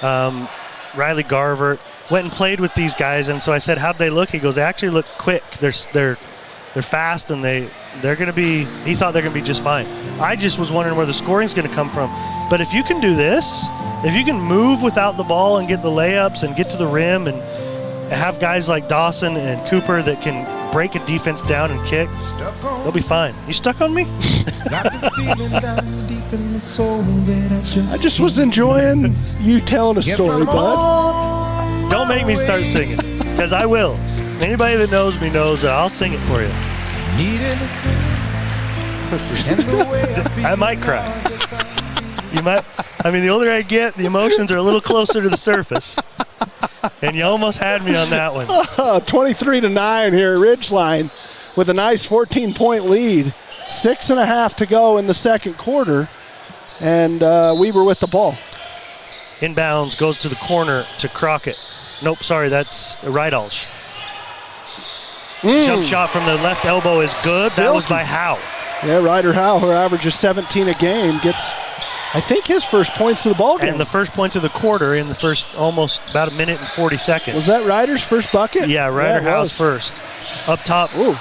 Riley Garvert went and played with these guys, and so I said, how'd they look? He goes, they actually look quick. They're fast, and they're going to be, he thought they're going to be just fine. I just was wondering where the scoring's going to come from. But if you can do this, if you can move without the ball and get the layups and get to the rim and have guys like Dawson and Cooper that can break a defense down and kick, they'll be fine. You stuck on me? I just was enjoying you telling a story, bud. Don't make me start singing, because I will. Anybody that knows me knows that I'll sing it for you. I might cry. You might. I mean, the older I get, the emotions are a little closer to the surface. And you almost had me on that one. 23-9 here, Ridgeline, with a nice 14-point lead. 6.5 to go in the second quarter, and Weaver with the ball. Inbounds, goes to the corner to Crockett. Nope, sorry, that's Rydalch. Jump shot from the left elbow is good. Silky. That was by Howe. Yeah, Ryder Howe, who averages 17 a game, gets, I think, his first points of the ball game. And the first points of the quarter in the first almost about a minute and 40 seconds. Was that Ryder's first bucket? Yeah, Ryder Howe's first. Up top. Ooh.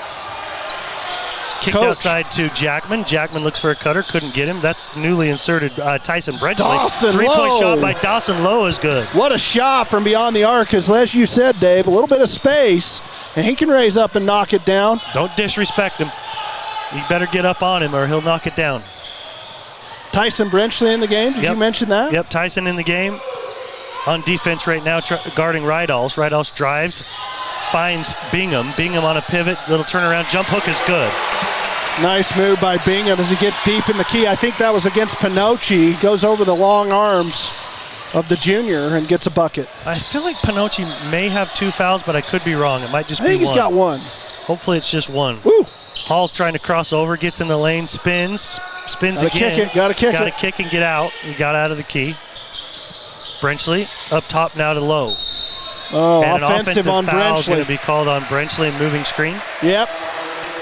Kicked outside to Jackman. Jackman looks for a cutter, couldn't get him. That's newly inserted Tyson Brenchley. Dawson Three-point Lowe. shot by Dawson Lowe is good. What a shot from beyond the arc, as you said, Dave, a little bit of space, and he can raise up and knock it down. Don't disrespect him. You better get up on him or he'll knock it down. Tyson Brenchley in the game, did you mention that? Yep, Tyson in the game. On defense right now, guarding Rydals. Rydals drives, finds Bingham. Bingham on a pivot, little turnaround, jump hook is good. Nice move by Bingham as he gets deep in the key. I think that was against Pinocci. Goes over the long arms of the junior and gets a bucket. I feel like Pinocci may have 2 fouls, but I could be wrong. It might just be one. I think he's got one. Hopefully it's just one. Woo. Hall's trying to cross over, gets in the lane, spins gotta again. Gotta kick Gotta it. kick and get out. He got out of the key. Brenchley up top now to Lowe. Oh, and an offensive on foul is going Brenchley. to be called on Brenchley, moving screen. Yep.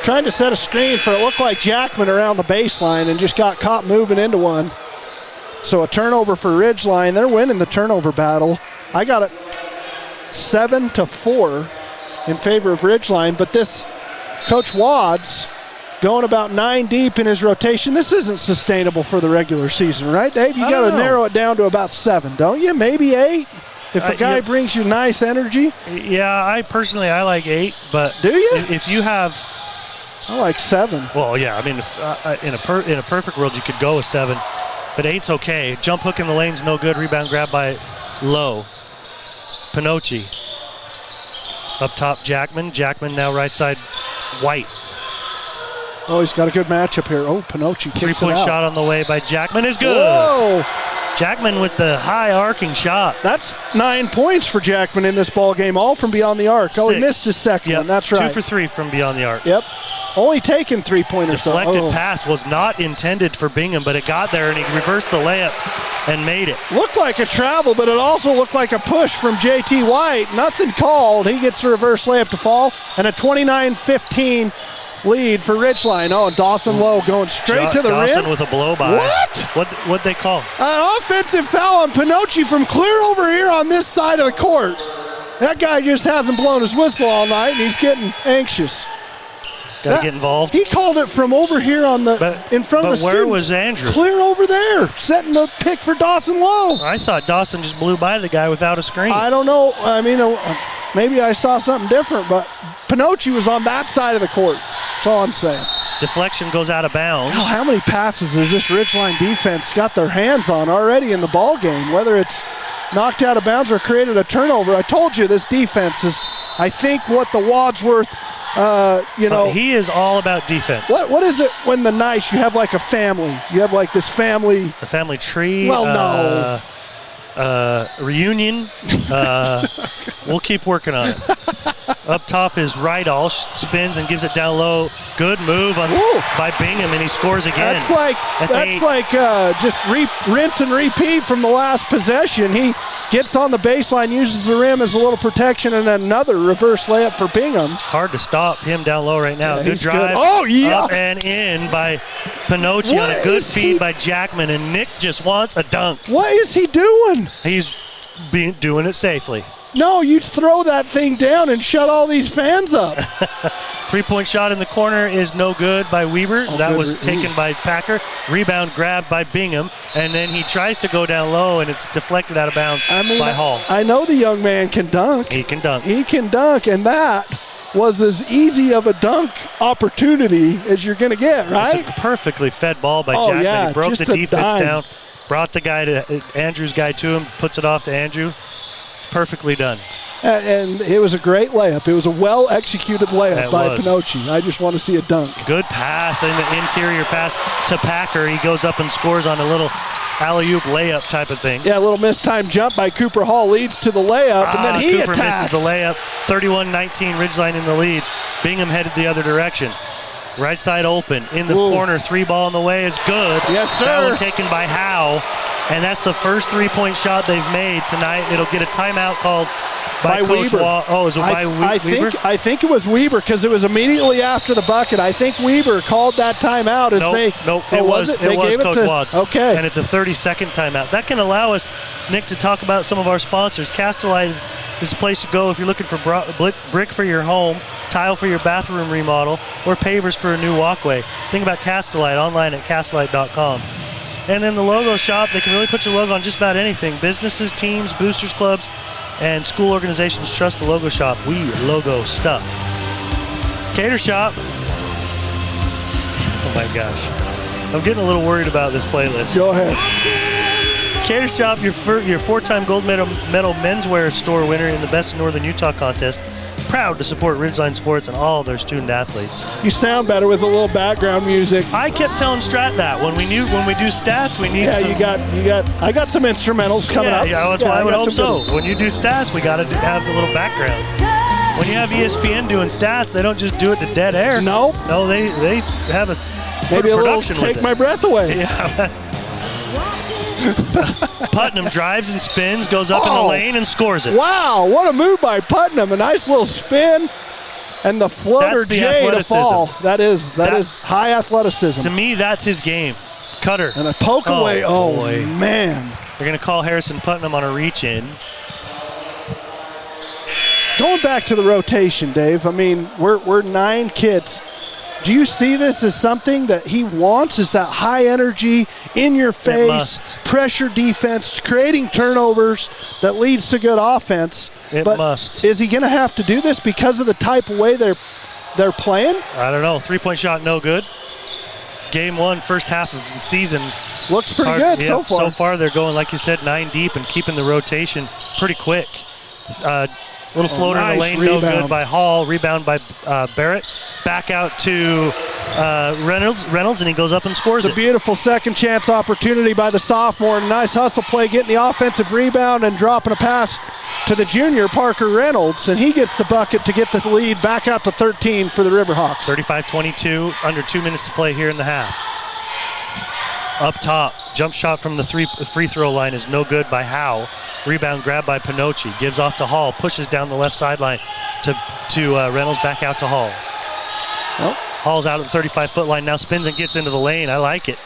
Trying to set a screen for it looked like Jackman around the baseline and just got caught moving into one. So a turnover for Ridgeline. They're winning the turnover battle. I got it 7-4 in favor of Ridgeline, but this Coach Wads going about 9 deep in his rotation. This isn't sustainable for the regular season, right, Dave? You got to narrow it down to about 7, don't you? Maybe 8? If a guy brings you nice energy? Yeah, I like 8, but do you? If you have, I like 7. Well, yeah. I mean, if, in a perfect world, you could go with 7, but 8's okay. Jump hook in the lane's no good. Rebound grab by Lowe. Pinocci up top. Jackman. Jackman now right side. White. Oh, he's got a good matchup here. Oh, Pinocci kicks it out. 3-point shot on the way by Jackman is good. Whoa! Jackman with the high arcing shot. That's 9 points for Jackman in this ball game, all from beyond the arc. Oh, he missed his second one. That's right. 2 for 3 from beyond the arc. Yep. Only taking 3-pointers. Deflected pass was not intended for Bingham, but it got there and he reversed the layup and made it. Looked like a travel, but it also looked like a push from JT White. Nothing called. He gets the reverse layup to fall, and a 29-15 lead for Ridgeline. Oh, and Dawson Lowe going straight to the rim. Dawson with a blow by. What'd they call? An offensive foul on Pinocci from clear over here on this side of the court. That guy just hasn't blown his whistle all night, and he's getting anxious. Got to get involved. He called it from over here on the in front of the students. But where was Andrew? Clear over there, setting the pick for Dawson Lowe. I thought Dawson just blew by the guy without a screen. I don't know. I mean, maybe I saw something different, but Pinocci was on that side of the court. That's all I'm saying. Deflection goes out of bounds. Oh, how many passes has this Ridgeline defense got their hands on already in the ball game? Whether it's knocked out of bounds or created a turnover. I told you this defense is, I think, what the Wadsworth. He is all about defense. What is it when the nights you have like a family? You have like this family. The family tree. Well, no. Reunion. We'll keep working on it. Up top is Rydal, spins and gives it down low. Good move by Bingham, and he scores again. That's like just rinse and repeat from the last possession. He gets on the baseline, uses the rim as a little protection, and another reverse layup for Bingham. Hard to stop him down low right now. Good drive. Good. Oh, yeah. Up and in by Pinocci on a good feed by Jackman, and Nick just wants a dunk. What is he doing? He's doing it safely. No, you throw that thing down and shut all these fans up. 3-point shot in the corner is no good by Weber. That was taken by Packer. Rebound grabbed by Bingham, and then he tries to go down low, and it's deflected out of bounds by Hall. I know the young man can dunk. He can dunk. He can dunk, and that was as easy of a dunk opportunity as you're going to get, right? It's a perfectly fed ball by Jackman. Yeah, he broke the defense dime. down, brought the guy to Andrew's guy to him, puts it off to Andrew. Perfectly done. And it was a great layup. It was a well-executed layup by Pinocci. I just want to see a dunk. Good pass in the interior pass to Packer. He goes up and scores on a little alley-oop layup type of thing. Yeah, a little mistimed jump by Cooper Hall leads to the layup, and then he Cooper attacks. misses the layup. 31-19, Ridgeline in the lead. Bingham headed the other direction. Right side open. In the corner, 3-ball on the way is good. Yes, sir. That one taken by Howe. And that's the first 3-point shot they've made tonight. It'll get a timeout called by Coach Weber. Is it by Weber? I think it was Weber because it was immediately after the bucket. I think Weber called that timeout as it was Coach Watts. Okay. And it's a 30-second timeout. That can allow us, Nick, to talk about some of our sponsors. Castellite is the place to go if you're looking for brick for your home, tile for your bathroom remodel, or pavers for a new walkway. Think about Castelite online at castelite.com. And then the logo shop, they can really put your logo on just about anything. Businesses, teams, boosters clubs, and school organizations trust the logo shop. We logo stuff. Cater shop. Oh my gosh. I'm getting a little worried about this playlist. Go ahead. Cater Shop, your four-time gold medal menswear store winner in the Best of Northern Utah contest. Proud to support Ridgeline Sports and all their student athletes. You sound better with a little background music. I kept telling Strat that when we do stats, we need. Yeah, I got some instrumentals coming up. Yeah, that's why I would hope so. When you do stats, we got to have a little background. When you have ESPN doing stats, they don't just do it to dead air. No, they have a maybe a little production take my breath away. Yeah. Putnam drives and spins, goes up in the lane and scores it. Wow, what a move by Putnam. A nice little spin and the floater J to fall. That is high athleticism. To me, that's his game. Cutter. And a poke away. Oh, boy. Man. They're going to call Harrison Putnam on a reach in. Going back to the rotation, Dave, I mean, we're 9 kids. Do you see this as something that he wants? Is that high energy, in your face, pressure defense, creating turnovers that leads to good offense? It must. Is he going to have to do this because of the type of way they're playing? I don't know. 3-point shot, no good. Game 1, first half of the season. Looks pretty good so far. So far, they're going, like you said, 9 deep and keeping the rotation pretty quick. Little floater in the lane, rebound. No good by Hall. Rebound by Barrett. Back out to Reynolds, and he goes up and scores it. It's a beautiful second chance opportunity by the sophomore. Nice hustle play, getting the offensive rebound and dropping a pass to the junior, Parker Reynolds, and he gets the bucket to get the lead back out to 13 for the Riverhawks. 35-22, under 2 minutes to play here in the half. Up top, jump shot from the free throw line is no good by Howe. Rebound grab by Pinocci, gives off to Hall, pushes down the left sideline to Reynolds, back out to Hall. Well, Hall's out at the 35-foot line, now spins and gets into the lane. I like it.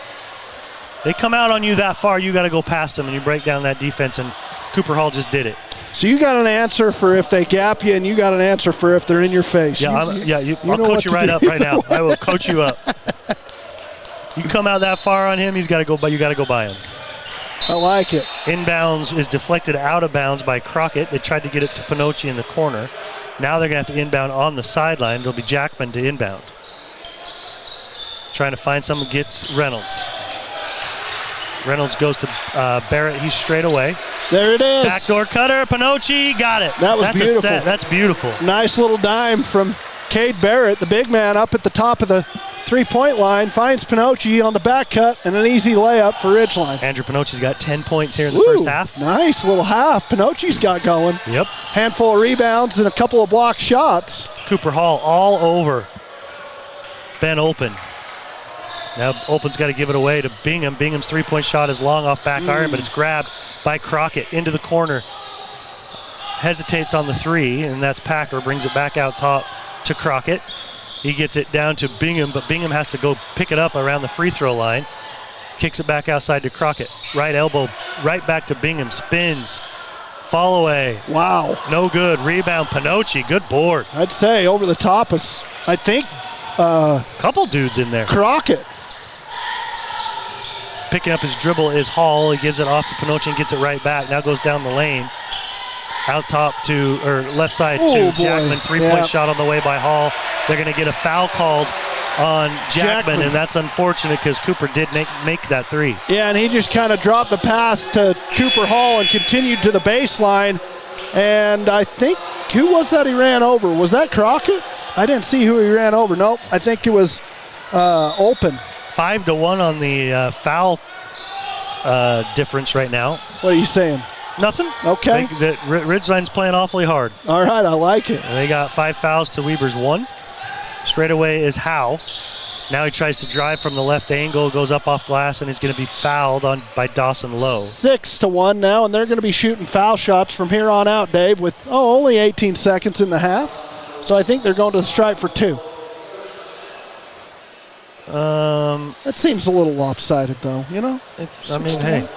They come out on you that far, you got to go past them, and you break down that defense, and Cooper Hall just did it. So you got an answer for if they gap you, and you got an answer for if they're in your face. Yeah, I'll coach you right up right now. I will coach you up. You come out that far on him, you got to go by him. I like it. Inbounds is deflected out of bounds by Crockett. They tried to get it to Pinocci in the corner. Now they're going to have to inbound on the sideline. It'll be Jackman to inbound. Trying to find someone, gets Reynolds. Reynolds goes to Barrett. He's straight away. There it is. Backdoor cutter. Pinocci got it. That's beautiful. A set. That's beautiful. Nice little dime from Cade Barrett, the big man up at the top of the three-point line, finds Pinocci on the back cut, and an easy layup for Ridgeline. Andrew Pinocci's got 10 points here in the first half. Nice little half Pinocci's got going. Yep. Handful of rebounds and a couple of blocked shots. Cooper Hall all over Ben Open. Now Open's got to give it away to Bingham. Bingham's three-point shot is long off back iron, but it's grabbed by Crockett into the corner. Hesitates on the three, and that's Packer. Brings it back out top to Crockett. He gets it down to Bingham, but Bingham has to go pick it up around the free throw line. Kicks it back outside to Crockett. Right elbow, right back to Bingham. Spins. Fall away. Wow. No good. Rebound, Pinocci. Good board. I'd say over the top is, I think, couple dudes in there. Crockett. Picking up his dribble is Hall. He gives it off to Pinocci and gets it right back. Now goes down the lane. Out top to, or left side to Jackman. Three-point shot on the way by Hall. They're going to get a foul called on Jackman, and that's unfortunate because Cooper did make that three. Yeah, and he just kind of dropped the pass to Cooper Hall and continued to the baseline. And I think, who was that he ran over? Was that Crockett? I didn't see who he ran over. Nope, I think it was Open. 5-1 on the foul difference right now. What are you saying? Nothing. Okay. Ridgeline's playing awfully hard. All right, I like it. And they got 5 fouls to Weber's 1. Straight away is Howe. Now he tries to drive from the left angle, goes up off glass, and he's going to be fouled by Dawson Lowe. 6-1 now, and they're going to be shooting foul shots from here on out, Dave, with only 18 seconds in the half. So I think they're going to the stripe for 2. That seems a little lopsided, though, you know? Hey.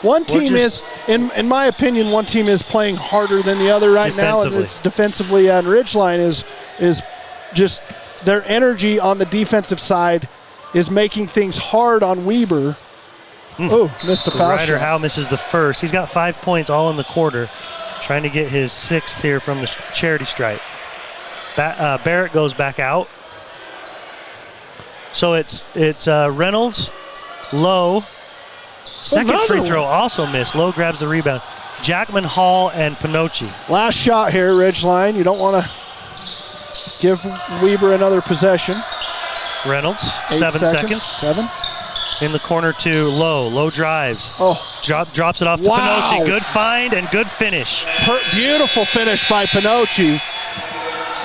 One team is, in my opinion, one team is playing harder than the other right now. And it's defensively, and Ridgeline is just their energy on the defensive side is making things hard on Weber. Oh, missed a foul Ryder shot. Howe misses the first. He's got 5 points all in the quarter, trying to get his 6th here from the charity stripe. Barrett goes back out. So it's Reynolds, Lowe. Second free throw also missed. Lowe grabs the rebound. Jackman, Hall, and Pinocchi. Last shot here, Ridgeline. You don't want to give Weber another possession. Reynolds, 7 seconds. 7. In the corner to Lowe. Lowe drives. Drops it off to Pinocchi. Good find and good finish. Beautiful finish by Pinocchi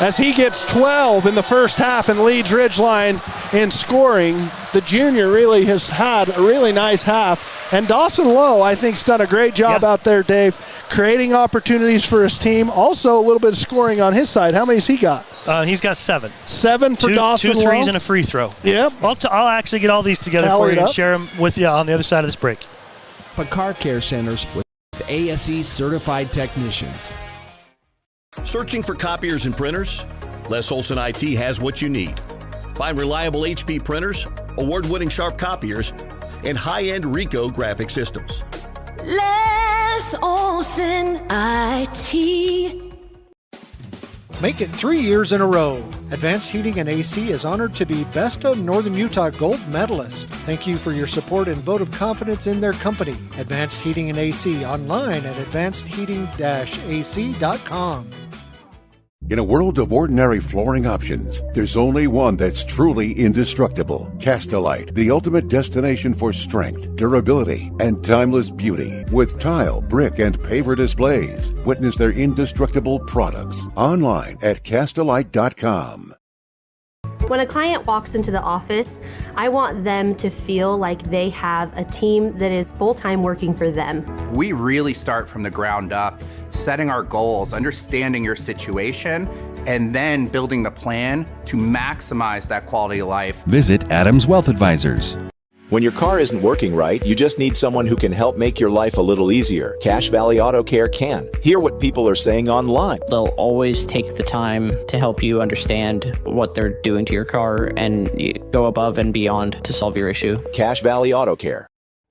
as he gets 12 in the first half and leads Ridgeline in scoring. The junior really has had a really nice half. And Dawson Lowe, I think, has done a great job out there, Dave, creating opportunities for his team. Also, a little bit of scoring on his side. How many has he got? He's got 7. 7 for Dawson Lowe. 2 threes and a free throw. Yep. I'll actually get all these together for you and share them with you on the other side of this break. But car care centers with ASE certified technicians. Searching for copiers and printers? Les Olson IT has what you need. Find reliable HP printers, award-winning sharp copiers, and high-end Ricoh graphic systems. Les Olson IT. Make it 3 years in a row. Advanced Heating and AC is honored to be Best of Northern Utah Gold Medalist. Thank you for your support and vote of confidence in their company. Advanced Heating and AC, online at advancedheating-ac.com. In a world of ordinary flooring options, there's only one that's truly indestructible. Castalite, the ultimate destination for strength, durability, and timeless beauty. With tile, brick, and paver displays, witness their indestructible products online at castalite.com. When a client walks into the office, I want them to feel like they have a team that is full-time working for them. We really start from the ground up, setting our goals, understanding your situation, and then building the plan to maximize that quality of life. Visit Adams Wealth Advisors. When your car isn't working right, you just need someone who can help make your life a little easier. Cache Valley Auto Care can. Hear what people are saying online. They'll always take the time to help you understand what they're doing to your car and go above and beyond to solve your issue. Cache Valley Auto Care.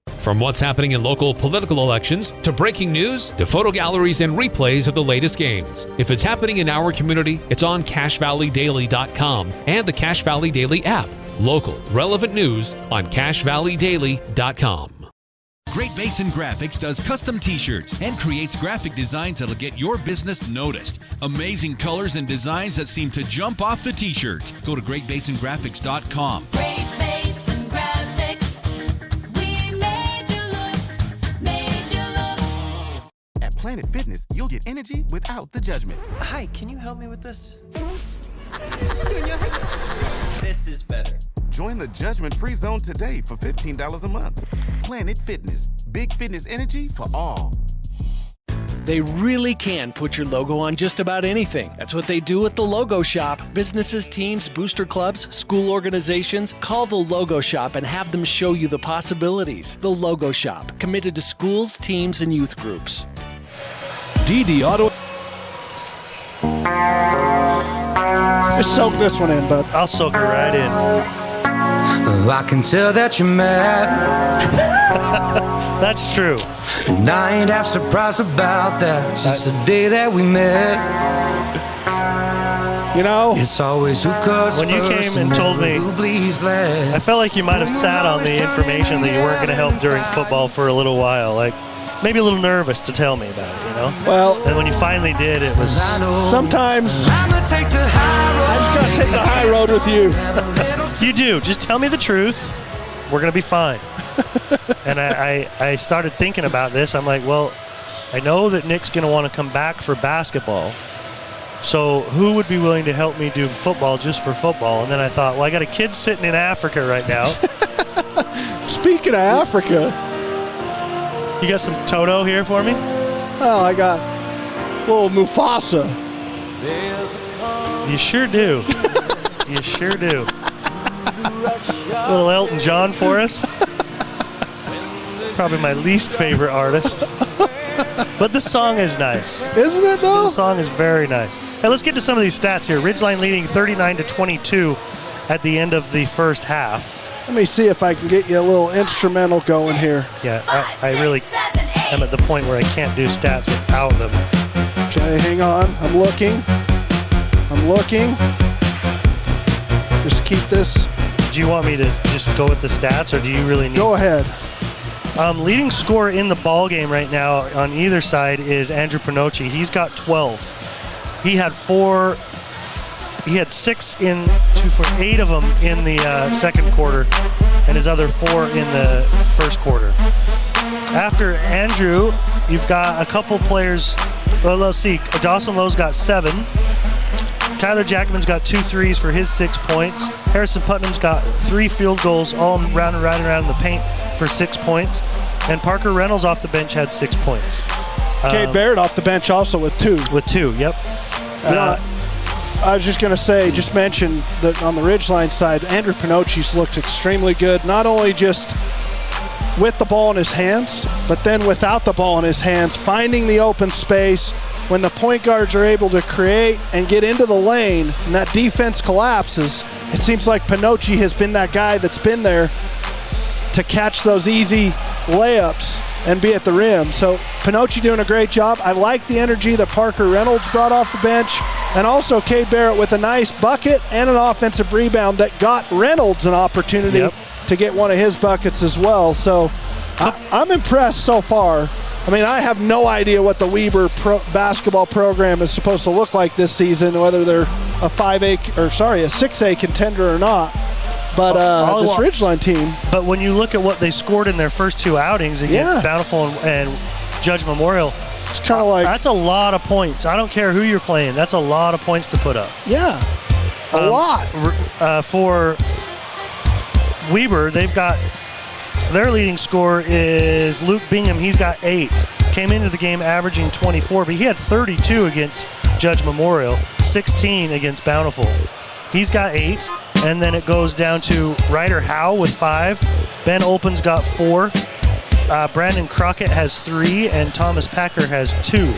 From what's happening in local political elections, to breaking news, to photo galleries and replays of the latest games. If it's happening in our community, it's on CacheValleyDaily.com and the Cache Valley Daily app. Local, relevant news on CacheValleyDaily.com. Great Basin Graphics does custom t-shirts and creates graphic designs that'll get your business noticed. Amazing colors and designs that seem to jump off the t-shirt. Go to GreatBasinGraphics.com. Great Basin Graphics. We made you look. At Planet Fitness, you'll get energy without the judgment. Hi, can you help me with this? This is better. Join the judgment-free zone today for $15 a month. Planet Fitness. Big fitness energy for all. They really can put your logo on just about anything. That's what they do at the Logo Shop. Businesses, teams, booster clubs, school organizations, call the Logo Shop and have them show you the possibilities. The Logo Shop, committed to schools, teams, and youth groups. DD Auto. Just soak this one in, bud. I'll soak it right in. I can tell that you're mad. That's true. And I ain't half surprised about that since the day that we met. You know, it's always who cuts when you came and told me, I felt like you might have sat on the information that you weren't going to help during football for a little while. Like, maybe a little nervous to tell me about it, you know? Well, and when you finally did, it was... Sometimes I just got to take the high road with you. You do. Just tell me the truth. We're going to be fine. And I started thinking about this. I'm like, well, I know that Nick's going to want to come back for basketball. So who would be willing to help me do football just for football? And then I thought, well, I got a kid sitting in Africa right now. Speaking of Africa... You got some Toto here for me? Oh, I got little Mufasa. You sure do. You sure do. Little Elton John for us. Probably my least favorite artist. But the song is nice. Isn't it, though? The song is very nice. Hey, let's get to some of these stats here. Ridgeline leading 39-22 at the end of the first half. Let me see if I can get you a little instrumental going here. Yeah, I really am at the point where I can't do stats without them. Okay, hang on. I'm looking. Just keep this. Do you want me to just go with the stats, or do you really need... Go ahead. Leading scorer in the ball game right now on either side is Andrew Pinocci. He's got 12. He had 6 in 8 of them in the second quarter, and his other 4 in the first quarter. After Andrew, you've got a couple players. Well, let's see. Dawson Lowe's got 7. Tyler Jackman's got 2 threes for his 6 points. Harrison Putnam's got 3 field goals, all right around the paint for 6 points. And Parker Reynolds off the bench had 6 points. Cade Barrett off the bench also with 2. With 2, yep. I was just going to say, just mention that on the Ridgeline side, Andrew Pinocci's looked extremely good, not only just with the ball in his hands, but then without the ball in his hands, finding the open space. When the point guards are able to create and get into the lane and that defense collapses, it seems like Pinocci has been that guy that's been there to catch those easy layups and be at the rim. So Pinocci doing a great job. I like the energy that Parker Reynolds brought off the bench, and also Cade Barrett with a nice bucket and an offensive rebound that got Reynolds an opportunity to get one of his buckets as well. So I'm impressed so far. I mean, I have no idea what the Weber basketball program is supposed to look like this season, whether they're a 6A contender or not. But this Ridgeline team. But when you look at what they scored in their first 2 outings against Bountiful and Judge Memorial, it's kind of like, that's a lot of points. I don't care who you're playing. That's a lot of points to put up. Yeah, a lot. For Weber, they've got their leading scorer is Luke Bingham. He's got 8. Came into the game averaging 24, but he had 32 against Judge Memorial, 16 against Bountiful. He's got 8. And then it goes down to Ryder Howe with 5. Ben Olpen's got 4. Brandon Crockett has 3, and Thomas Packer has 2.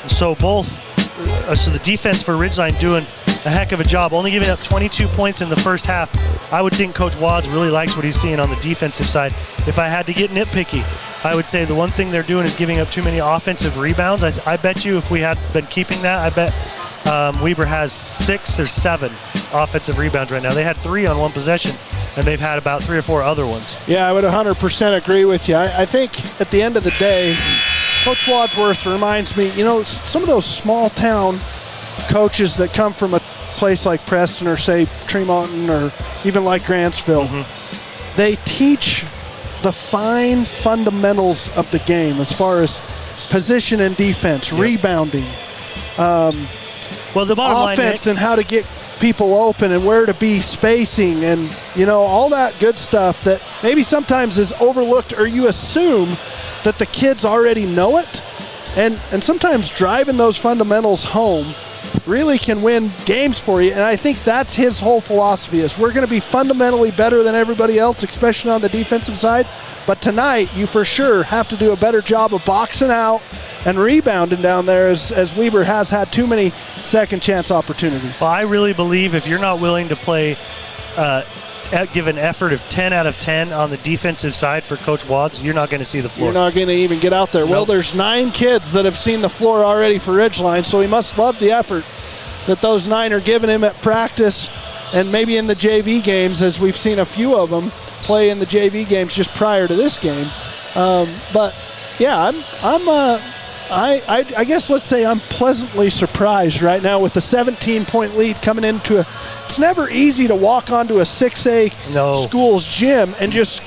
So the defense for Ridgeline doing a heck of a job, only giving up 22 points in the first half. I would think Coach Wads really likes what he's seeing on the defensive side. If I had to get nitpicky, I would say the one thing they're doing is giving up too many offensive rebounds. I bet you if we had been keeping that, I bet Weber has 6 or 7 offensive rebounds right now. They had 3 on one possession, and they've had about 3 or 4 other ones. Yeah, I would 100% agree with you. I think at the end of the day, Coach Wadsworth reminds me, some of those small town coaches that come from a place like Preston or say Tremonton or even like Grantsville, they teach the fine fundamentals of the game as far as position and defense, rebounding, the bottom offense line, and how to get people open and where to be spacing and, all that good stuff that maybe sometimes is overlooked, or you assume that the kids already know it. And sometimes driving those fundamentals home really can win games for you. And I think that's his whole philosophy is we're going to be fundamentally better than everybody else, especially on the defensive side. But tonight, you for sure have to do a better job of boxing out and rebounding down there as Weber has had too many second chance opportunities. Well, I really believe if you're not willing to play, give an effort of 10 out of 10 on the defensive side for Coach Wads, you're not going to see the floor. You're not going to even get out there. Nope. Well, there's 9 kids that have seen the floor already for Ridgeline, so he must love the effort that those 9 are giving him at practice and maybe in the JV games, as we've seen a few of them play in the JV games just prior to this game. But yeah, I guess let's say I'm pleasantly surprised right now with the 17-point lead coming into it's never easy to walk onto a 6A school's gym and just,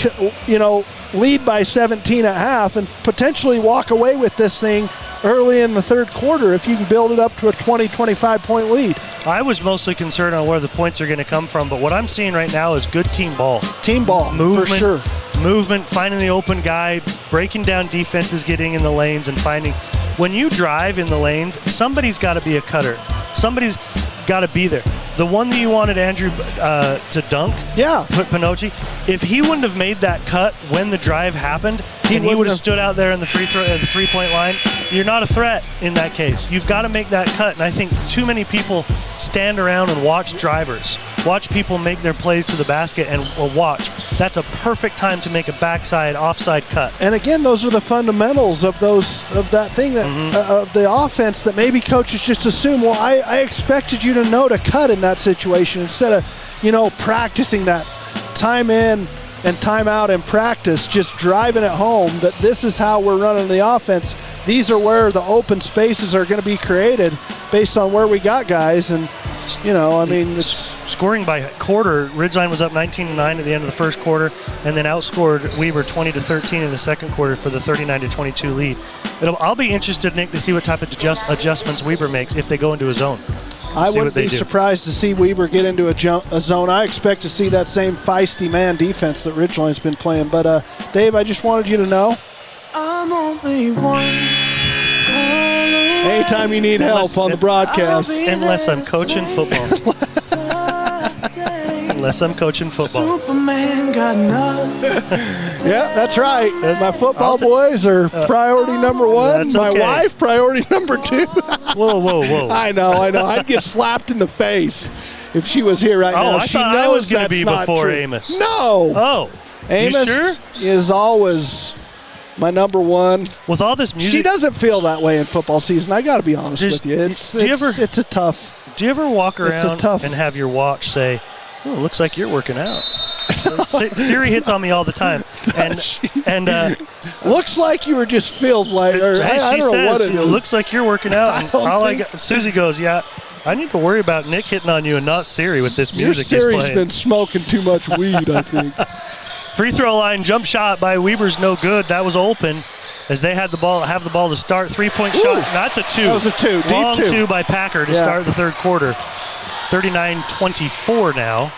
lead by 17 at half and potentially walk away with this thing early in the third quarter if you can build it up to a 20, 25-point lead. I was mostly concerned on where the points are going to come from, but what I'm seeing right now is good team ball. Team ball, movement, for sure. Movement, finding the open guy, breaking down defenses, getting in the lanes, and finding. When you drive in the lanes, somebody's got to be a cutter. Somebody's got to be there. the one that you wanted Andrew to dunk, Pinocci, if he wouldn't have made that cut when the drive happened, and he would have stood out there in the three-point line, you're not a threat in that case. You've got to make that cut, and I think too many people stand around and watch drivers, watch people make their plays to the basket, and watch. That's a perfect time to make a backside, offside cut. And again, those are the fundamentals of that thing of the offense that maybe coaches just assume. Well, I expected you to know to cut in that situation instead of, practicing that time in and time out in practice, just driving it home that this is how we're running the offense. These are where the open spaces are going to be created based on where we got guys. And, it's scoring by quarter. Ridgeline was up 19-9 at the end of the first quarter, and then outscored Weber 20-13 in the second quarter for the 39-22 lead. I'll be interested, Nick, to see what type of adjustments Weber makes if they go into a zone. I wouldn't be surprised to see Weber get into a zone. I expect to see that same feisty man defense that Ridgeline's been playing. But, Dave, I just wanted you to know. I'm only one. Anytime you need help on the broadcast. Unless I'm coaching football. Unless I'm coaching football. Superman got Yeah, that's right. My football boys are priority number one. That's My okay. wife, priority number two. Whoa. I know. I'd get slapped in the face if she was here right now. I She thought knows I was going to that's be not before true. Amos. No. Oh. Amos You sure? is always my number one. With all this music. She doesn't feel that way in football season. I got to be honest with you. It's a tough. Do you ever walk It's a around tough- and have your watch say, "Oh, it looks like you're working out"? Siri hits on me all the time, and looks like you were just feels like. Or, I she don't know what says, it is. looks like you're working out. And I don't think- Susie goes, "Yeah, I need to worry about Nick hitting on you and not Siri with this Your music he's Siri's playing." been smoking too much weed, I think. Free throw line jump shot by Weber's no good. That was open as they have the ball to start. 3-point shot. No, that's a two. That was a two. Deep Long two. by Packer to start the third quarter. 39-24 now.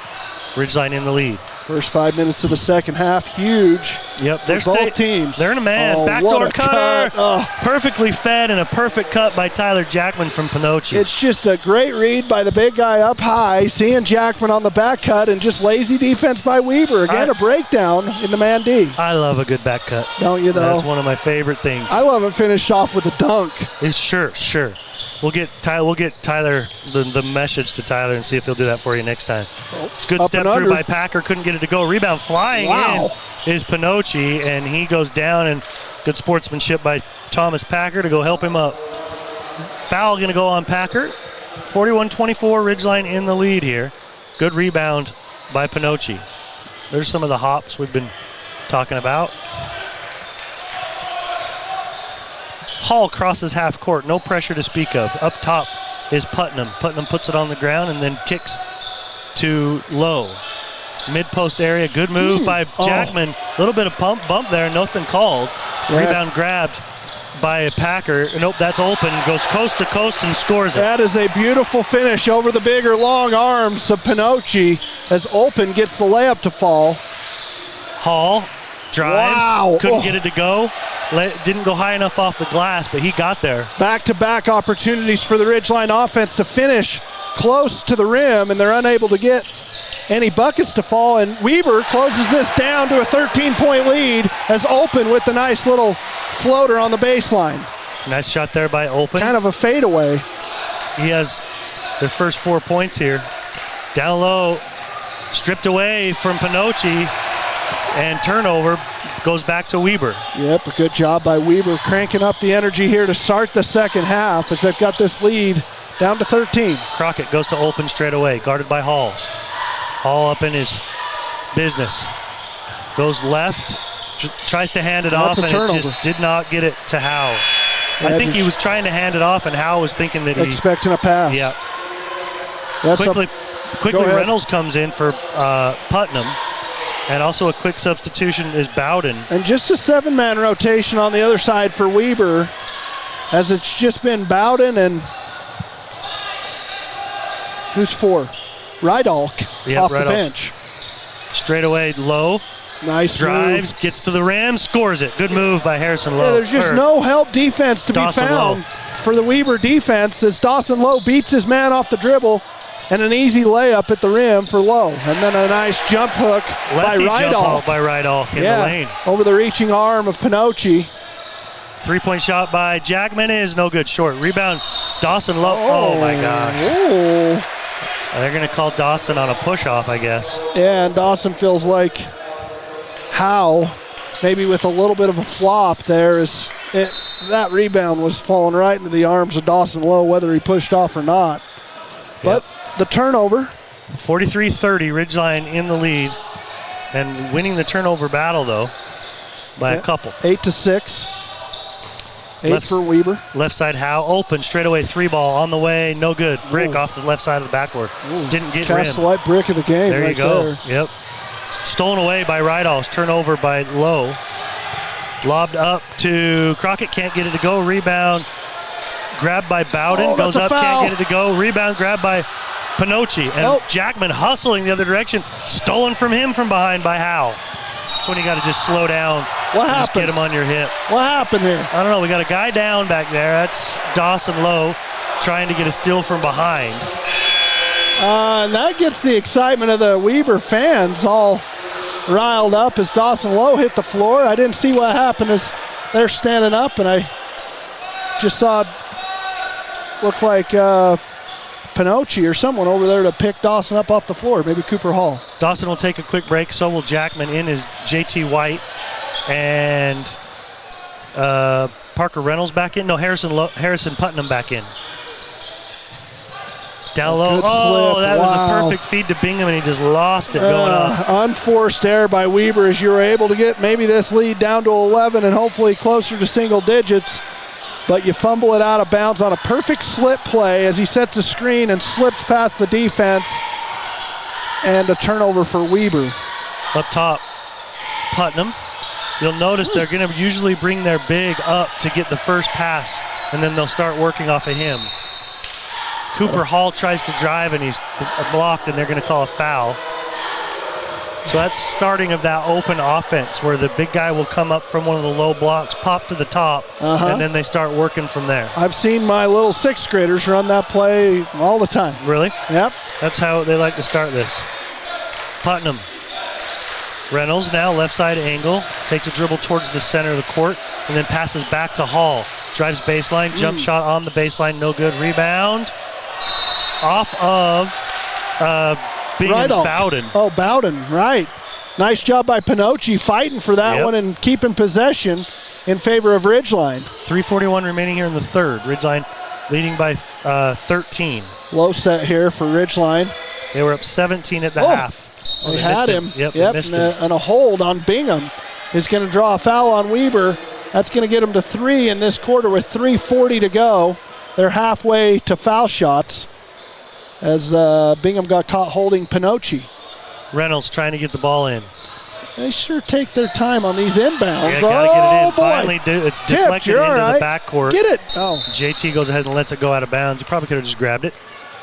Ridgeline in the lead. First 5 minutes of the second half, huge. Yep, for both teams. They're in a man. Oh, Backdoor what a cutter. cut. Oh. Perfectly fed and a perfect cut by Tyler Jackman from Pinocci. It's just a great read by the big guy up high, seeing Jackman on the back cut, and just lazy defense by Weber. Again, a breakdown in the man D. I love a good back cut. Don't you, though? That's one of my favorite things. I love it finished off with a dunk. Sure. We'll get Tyler the message to Tyler and see if he'll do that for you next time. Good Up step and through under. by Packer. Couldn't get it to go. Rebound flying in is Pinocci, and he goes down, and good sportsmanship by Thomas Packer to go help him up. Foul going to go on Packer. 41-24, Ridgeline in the lead here. Good rebound by Pinocci. There's some of the hops we've been talking about. Hall crosses half court, no pressure to speak of. Up top is Putnam. Putnam puts it on the ground and then kicks to Lowe. Mid-post area, good move by Jackman. A little bit of bump there, nothing called. Yeah. Rebound grabbed by Packer. Nope, that's open. Goes coast to coast and scores it. That is a beautiful finish over the bigger long arms of Pinocci as Open gets the layup to fall. Hall drives, Wow. couldn't get it to go. Didn't go high enough off the glass, but he got there. Back-to-back opportunities for the Ridgeline offense to finish close to the rim, and they're unable to get any buckets to fall, and Weber closes this down to a 13-point lead as Open with the nice little floater on the baseline. Nice shot there by Open. Kind of a fadeaway. He has their first 4 points here. Down low, stripped away from Pinocci, and turnover goes back to Weber. Yep, a good job by Weber cranking up the energy here to start the second half as they've got this lead down to 13. Crockett goes to Open straight away, guarded by Hall. Hall up in his business. Goes left, tries to hand it off, and it just did not get it to Howe. I think he was trying to hand it off, and Howe was thinking that he... expecting a pass. Yeah. That's Quickly Reynolds comes in for Putnam. And also a quick substitution is Bowden. And just a 7-man rotation on the other side for Weber, as it's just been Bowden and who's for? Rydalk off the bench. Straight away, Lowe. Nice drives, gets to the rim, scores it. Good move by Harrison Lowe. Yeah, there's just no help defense to be found for the Weber defense as Dawson Lowe beats his man off the dribble, and an easy layup at the rim for Lowe. And then a nice jump hook Lefty by jump Rydal. ball by Rydal in the lane. Over the reaching arm of Pinocci. Three-point shot by Jackman is no good, short. Rebound, Dawson Lowe. Oh my gosh. Oh. They're going to call Dawson on a push-off, I guess. Yeah, and Dawson feels like Howe, maybe with a little bit of a flop there, that rebound was falling right into the arms of Dawson Lowe, whether he pushed off or not. But the turnover. 43-30, Ridgeline in the lead. And winning the turnover battle, though, by a couple. 8-6. 8 for Weber. Left side Howe, open, straightaway three ball on the way, no good. Brick off the left side of the backboard. Didn't get rim. Castellite brick of the game There right you go. there. Yep. Stolen away by Rydal. Turnover by Lowe. Lobbed up to Crockett, can't get it to go. Rebound, grabbed by Bowden, goes up, can't get it to go. Rebound, grabbed by Pinocci. And Jackman hustling the other direction. Stolen from him from behind by Howe. That's when you got to just slow down. What happened? Just get him on your hip. What happened here? I don't know. We got a guy down back there. That's Dawson Lowe trying to get a steal from behind. And that gets the excitement of the Weber fans all riled up as Dawson Lowe hit the floor. I didn't see what happened as they're standing up, and I just saw it look like Pinocci or someone over there to pick Dawson up off the floor, maybe Cooper Hall. Dawson will take a quick break, so will Jackman. In is JT White and Parker Reynolds back in. No, Harrison Putnam back in. Down low. Oh, that was a perfect feed to Bingham, and he just lost it going off. Unforced error by Weber as you were able to get maybe this lead down to 11 and hopefully closer to single digits. But you fumble it out of bounds on a perfect slip play as he sets a screen and slips past the defense. And a turnover for Weber. Up top, Putnam. You'll notice they're going to usually bring their big up to get the first pass, and then they'll start working off of him. Cooper Hall tries to drive, and he's blocked, and they're going to call a foul. So that's starting of that open offense where the big guy will come up from one of the low blocks, pop to the top, and then they start working from there. I've seen my little sixth graders run that play all the time. Really? Yep. That's how they like to start this. Putnam. Reynolds now, left side angle, takes a dribble towards the center of the court, and then passes back to Hall. Drives baseline, jump shot on the baseline, no good. Rebound off of Bingham's Bowden. Oh, Bowden, right. Nice job by Pinocci fighting for that one and keeping possession in favor of Ridgeline. 3:41 remaining here in the third. Ridgeline leading by 13. Low set here for Ridgeline. They were up 17 at the half. They had him. Yep, and a hold on Bingham is going to draw a foul on Weber. That's going to get them to 3 in this quarter with 3:40 to go. They're halfway to foul shots as Bingham got caught holding Pinocci. Reynolds trying to get the ball in. They sure take their time on these inbounds. Yeah, gotta get it in. Boy. Finally, it's deflected into the backcourt. Get it. Oh. JT goes ahead and lets it go out of bounds. You probably could have just grabbed it.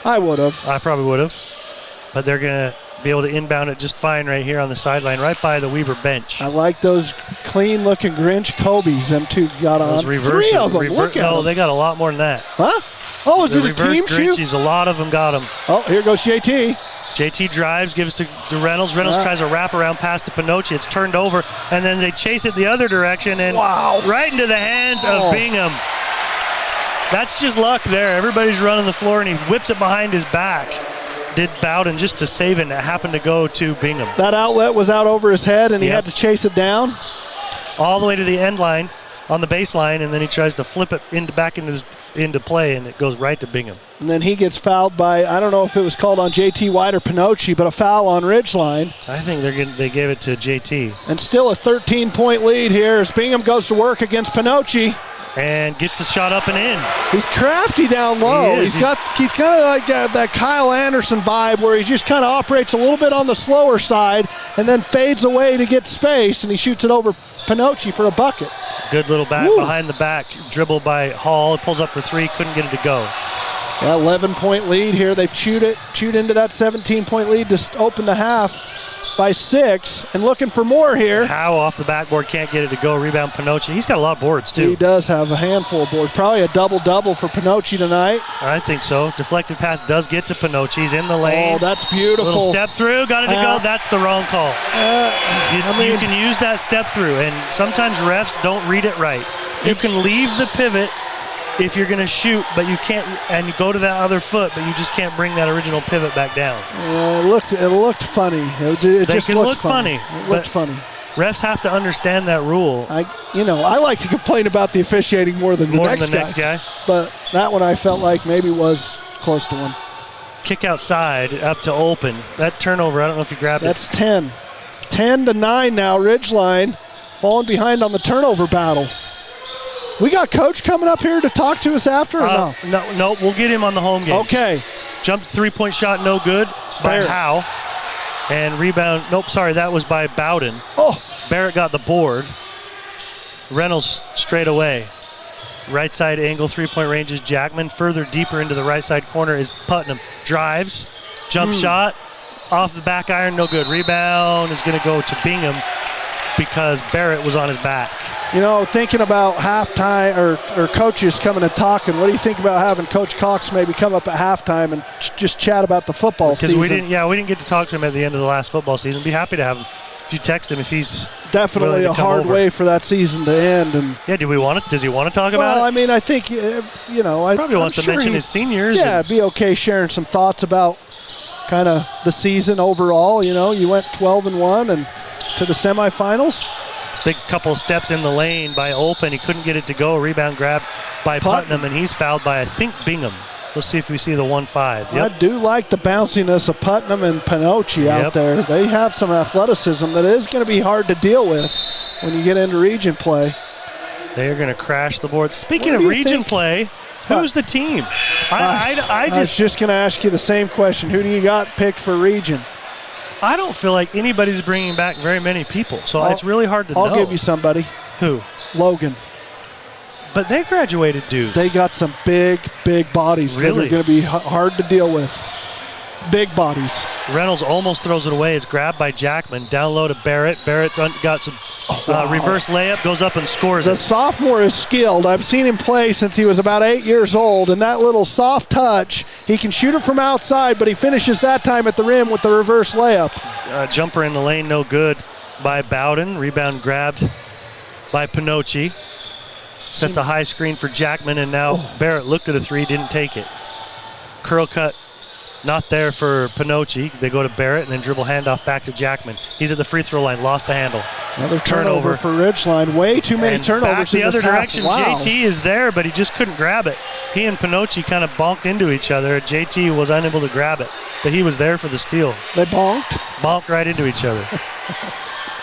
I would have. I probably would have. But they're going to be able to inbound it just fine right here on the sideline, right by the Weber bench. I like those clean-looking Grinch Kobe's them two got on. Three of them. Look at them. They got a lot more than that. Huh? Oh, is it a team shoe? A lot of them got them. Oh, here goes JT. JT drives, gives to Reynolds. Reynolds tries a wraparound pass to Pinocci. It's turned over, and then they chase it the other direction, and right into the hands of Bingham. That's just luck there. Everybody's running the floor, and he whips it behind his back. Did Bowden just to save it, and it happened to go to Bingham. That outlet was out over his head, and he had to chase it down. All the way to the end line on the baseline, and then he tries to flip it back into play, and it goes right to Bingham. And then he gets fouled by, I don't know if it was called on JT White or Pinocci, but a foul on Ridgeline. I think they gave it to JT. And still a 13-point lead here as Bingham goes to work against Pinocci. And gets a shot up and in. He's crafty down low. He's kind of like that Kyle Anderson vibe where he just kind of operates a little bit on the slower side and then fades away to get space, and he shoots it over Pinocci for a bucket. Good little behind the back dribble by Hall. It pulls up for 3, couldn't get it to go. Yeah, 11-point lead here. They've chewed into that 17-point lead to open the half. by 6 and looking for more here. Howe off the backboard, can't get it to go. Rebound Pinocchi. He's got a lot of boards too. He does have a handful of boards. Probably a double-double for Pinocchi tonight. I think so. Deflected pass does get to Pinocchi. He's in the lane. Oh, that's beautiful. Little step through, got it to go. That's the wrong call. You can use that step through, and sometimes refs don't read it right. You can leave the pivot if you're going to shoot, but you can't, and you go to that other foot, but you just can't bring that original pivot back down. It looked funny. It just looked funny. It looked funny. Refs have to understand that rule. I like to complain about the officiating more than the next guy. But that one I felt like maybe was close to one. Kick outside up to open. That turnover, I don't know if you grabbed That's 10. 10-9 now, Ridgeline falling behind on the turnover battle. We got Coach coming up here to talk to us after or no? No, we'll get him on the home game. Okay. Jumped 3-point shot, no good by Howe. And rebound, that was by Bowden. Oh. Barrett got the board. Reynolds straight away. Right side angle, 3-point range is Jackman. Further deeper into the right side corner is Putnam. Drives, jump shot, off the back iron, no good. Rebound is going to go to Bingham because Barrett was on his back. Thinking about halftime or coaches coming and talking, what do you think about having Coach Cox maybe come up at halftime and just chat about the football season? Because we didn't get to talk to him at the end of the last football season. Be happy to have him. If you text him, if he's definitely a hard way for that season to end. And do we want it? Does he want to talk about it? Well, I mean, I think I probably wants to mention his seniors. Yeah, it'd be okay sharing some thoughts about kind of the season overall. You went 12-1 and to the semifinals. Big couple steps in the lane by Open. He couldn't get it to go. Rebound grab by Putnam, and he's fouled by, I think, Bingham. Let's see if we see the 1-5. Yep. I do like the bounciness of Putnam and Pinocchi out there. They have some athleticism that is going to be hard to deal with when you get into region play. They are going to crash the board. Speaking of region play, who's the team? I was just going to ask you the same question. Who do you got picked for region? I don't feel like anybody's bringing back very many people, so it's really hard to know. I'll give you somebody. Who? Logan. But they graduated dudes. They got some big bodies that are going to be hard to deal with. Big bodies. Reynolds almost throws it away. It's grabbed by Jackman. Down low to Barrett. Barrett's got some reverse layup, goes up and scores The sophomore is skilled. I've seen him play since he was about 8 years old, and that little soft touch, he can shoot it from outside, but he finishes that time at the rim with the reverse layup. Jumper in the lane, no good by Bowden. Rebound grabbed by Pinocchi. Sets a high screen for Jackman, and now Barrett looked at a three, didn't take it. Curl cut. Not there for Pinocchi. They go to Barrett and then dribble handoff back to Jackman. He's at the free throw line, lost the handle. Another turnover for Ridgeline. Way too many turnovers. Back the other direction. Wow. JT is there, but he just couldn't grab it. He and Pinocchi kind of bonked into each other. JT was unable to grab it, but he was there for the steal. They bonked? Bonked right into each other.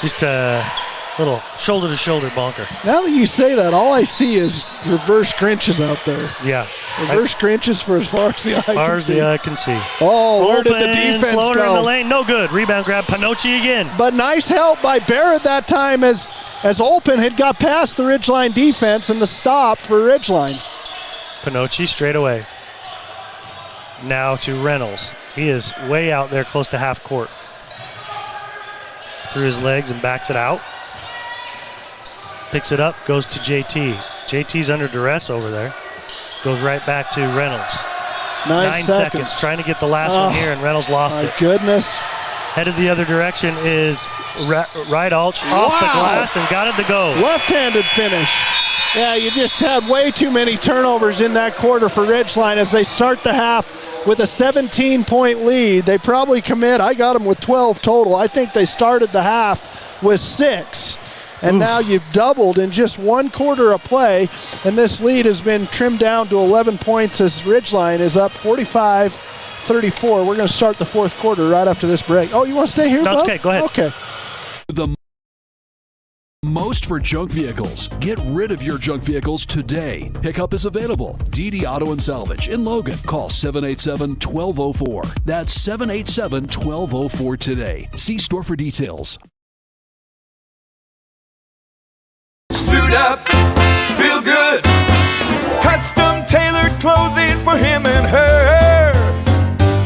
Just a little shoulder-to-shoulder bonker. Now that you say that, all I see is reverse Grinches out there. Yeah. Reverse Grinches for as far as the eye can see. As far as the eye can see. Oh, where did the defense floater go? In the lane, no good. Rebound grab, Pinocchi again. But nice help by Barrett that time as Olpen had got past the Ridgeline defense and the stop for Ridgeline. Pinocchi straight away. Now to Reynolds. He is way out there close to half court. Through his legs and backs it out. Picks it up, goes to JT. JT's under duress over there. Goes right back to Reynolds. 9 seconds. Trying to get the last one here, and Reynolds lost it. Goodness. Headed the other direction is right Alch off the glass and got it to go. Left-handed finish. Yeah, you just had way too many turnovers in that quarter for Ridgeline as they start the half with a 17-point lead. They probably commit. I got them with 12 total. I think they started the half with 6. And now you've doubled in just one quarter of play, and this lead has been trimmed down to 11 points as Ridgeline is up 45-34. We're going to start the fourth quarter right after this break. Oh, you want to stay here, No, it's okay. Go ahead. Okay. The most for junk vehicles. Get rid of your junk vehicles today. Pickup is available. DD Auto and Salvage in Logan. Call 787-1204. That's 787-1204 today. See store for details. Suit up, feel good. Custom tailored clothing for him and her.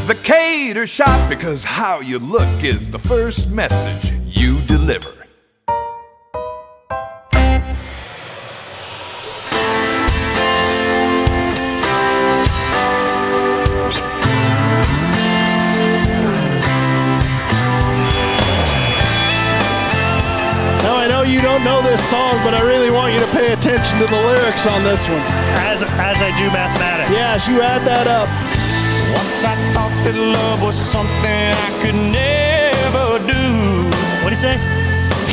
The K Cater Shop, because how you look is the first message you deliver. You don't know this song, but I really want you to pay attention to the lyrics on this one. As I do mathematics. Yes, you add that up. Once I thought that love was something I could never do. What'd he say?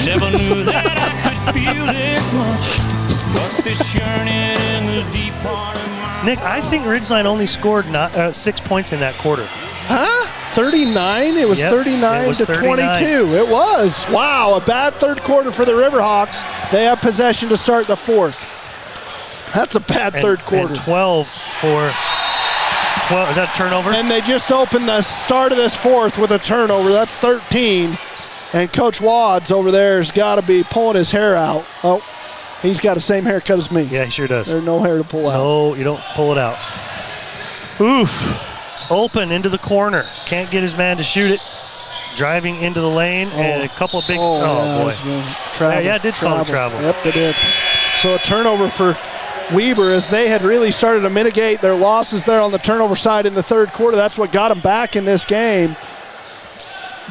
Never knew that I could feel this much. But this yearning in the deep part of my Nick, I think Ridgeline only scored 6 points in that quarter. Huh? 39? It was 39 to 22. It was. Wow, a bad third quarter for the Riverhawks. They have possession to start the fourth. That's a bad third quarter. And 12 for 12. Is that a turnover? And they just opened the start of this fourth with a turnover. That's 13. And Coach Wads over there has got to be pulling his hair out. Oh, he's got the same haircut as me. Yeah, he sure does. There's no hair to pull out. No, you don't pull it out. Oof. Open into the corner. Can't get his man to shoot it. Driving into the lane and a couple of big... boy. Travel, it did call it travel. Yep, they did. So a turnover for Weber as they had really started to mitigate their losses there on the turnover side in the third quarter. That's what got them back in this game.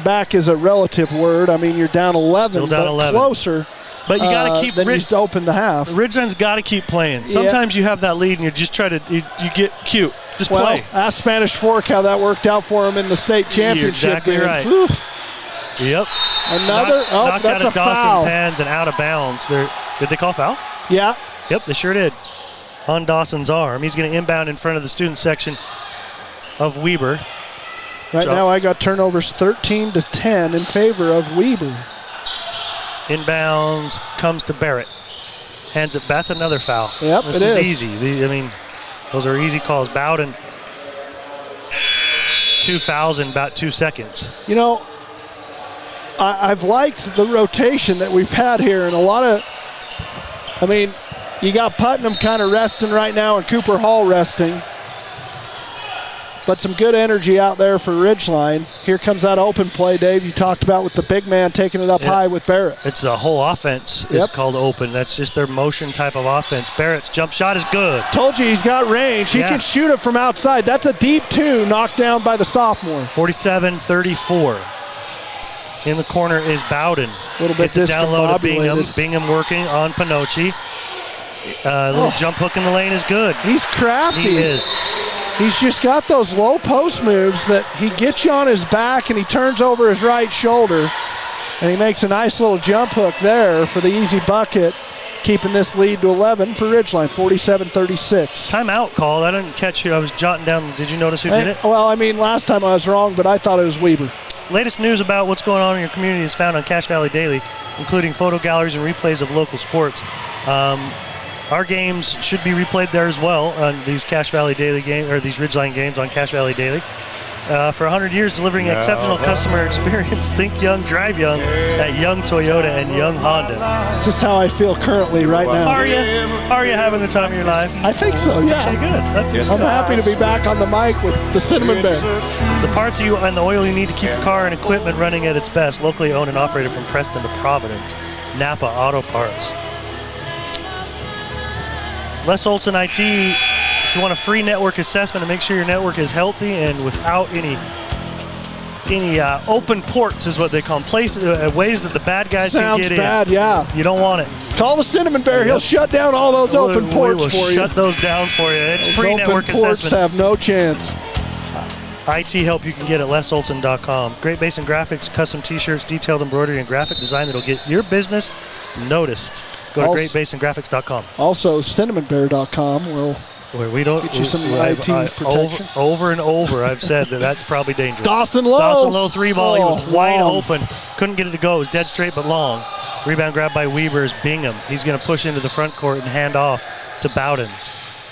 Back is a relative word. I mean, you're down 11, Still down but 11. Closer. But you got to keep... Then you open the half. Ridgeline's got to keep playing. Sometimes you have that lead and you just try to... You get cute. Just play. Ask Spanish Fork how that worked out for him in the state championship. You're exactly game. right. Oof. Yep. Another. Knocked that's out of a foul. Dawson's hands and out of bounds. Did they call foul? Yeah. Yep, they sure did. On Dawson's arm. He's going to inbound in front of the student section of Weber. Right now I got turnovers 13 to 10 in favor of Weber. Inbounds comes to Barrett. Hands it. That's another foul. Yep, this is easy. I mean, those are easy calls. Bowden, 2 fouls in about 2 seconds. You know, I've liked the rotation that we've had here, and a lot of, I mean, you got Putnam kind of resting right now and Cooper Hall resting. But some good energy out there for Ridgeline. Here comes that open play, Dave, you talked about with the big man taking it up high with Barrett. It's the whole offense is called open. That's just their motion type of offense. Barrett's jump shot is good. Told you he's got range. He can shoot it from outside. That's a deep two knocked down by the sophomore. 47-34. In the corner is Bowden. A little bit Gets it down low to Bingham. discombobulated. Bingham working on Pinocchi. A little jump hook in the lane is good. He's crafty. He is. He's just got those low post moves that he gets you on his back and he turns over his right shoulder. And he makes a nice little jump hook there for the easy bucket, keeping this lead to 11 for Ridgeline, 47-36. Timeout call. I didn't catch you. I was jotting down. Did you notice who did it? Well, I mean, last time I was wrong, but I thought it was Weber. Latest news about what's going on in your community is found on Cache Valley Daily, including photo galleries and replays of local sports. Our games should be replayed there as well on these Cache Valley Daily games, or these Ridgeline games on Cache Valley Daily. For 100 years, delivering exceptional customer experience. Think young, drive young at Young Toyota and Young Honda. This is how I feel currently right now. Are you having the time of your life? I think so, yeah. Okay, good. I'm happy to be back on the mic with the Cinnamon Bear. The parts and the oil you need to keep your car and equipment running at its best. Locally owned and operated from Preston to Providence. Napa Auto Parts. Les Olson IT, if you want a free network assessment to make sure your network is healthy and without any open ports is what they call them, places, ways that the bad guys Sounds can get bad, in. yeah. You don't want it. Call the Cinnamon Bear. He'll shut down all those open ports for you. We will shut those down for you. It's Those free open network ports assessment. have no chance. IT help you can get at lesolson.com. Great Basin Graphics, custom t-shirts, detailed embroidery, and graphic design that'll get your business noticed. Go to greatbasingraphics.com. Also, cinnamonbear.com will we don't get you some IT protection. Over and over, I've said that's probably dangerous. Dawson Lowe. Dawson Lowe 3-ball. He was wide long. open. Couldn't get it to go. It was dead straight but long. Rebound grabbed by Weber's Bingham. He's going to push into the front court and hand off to Bowden.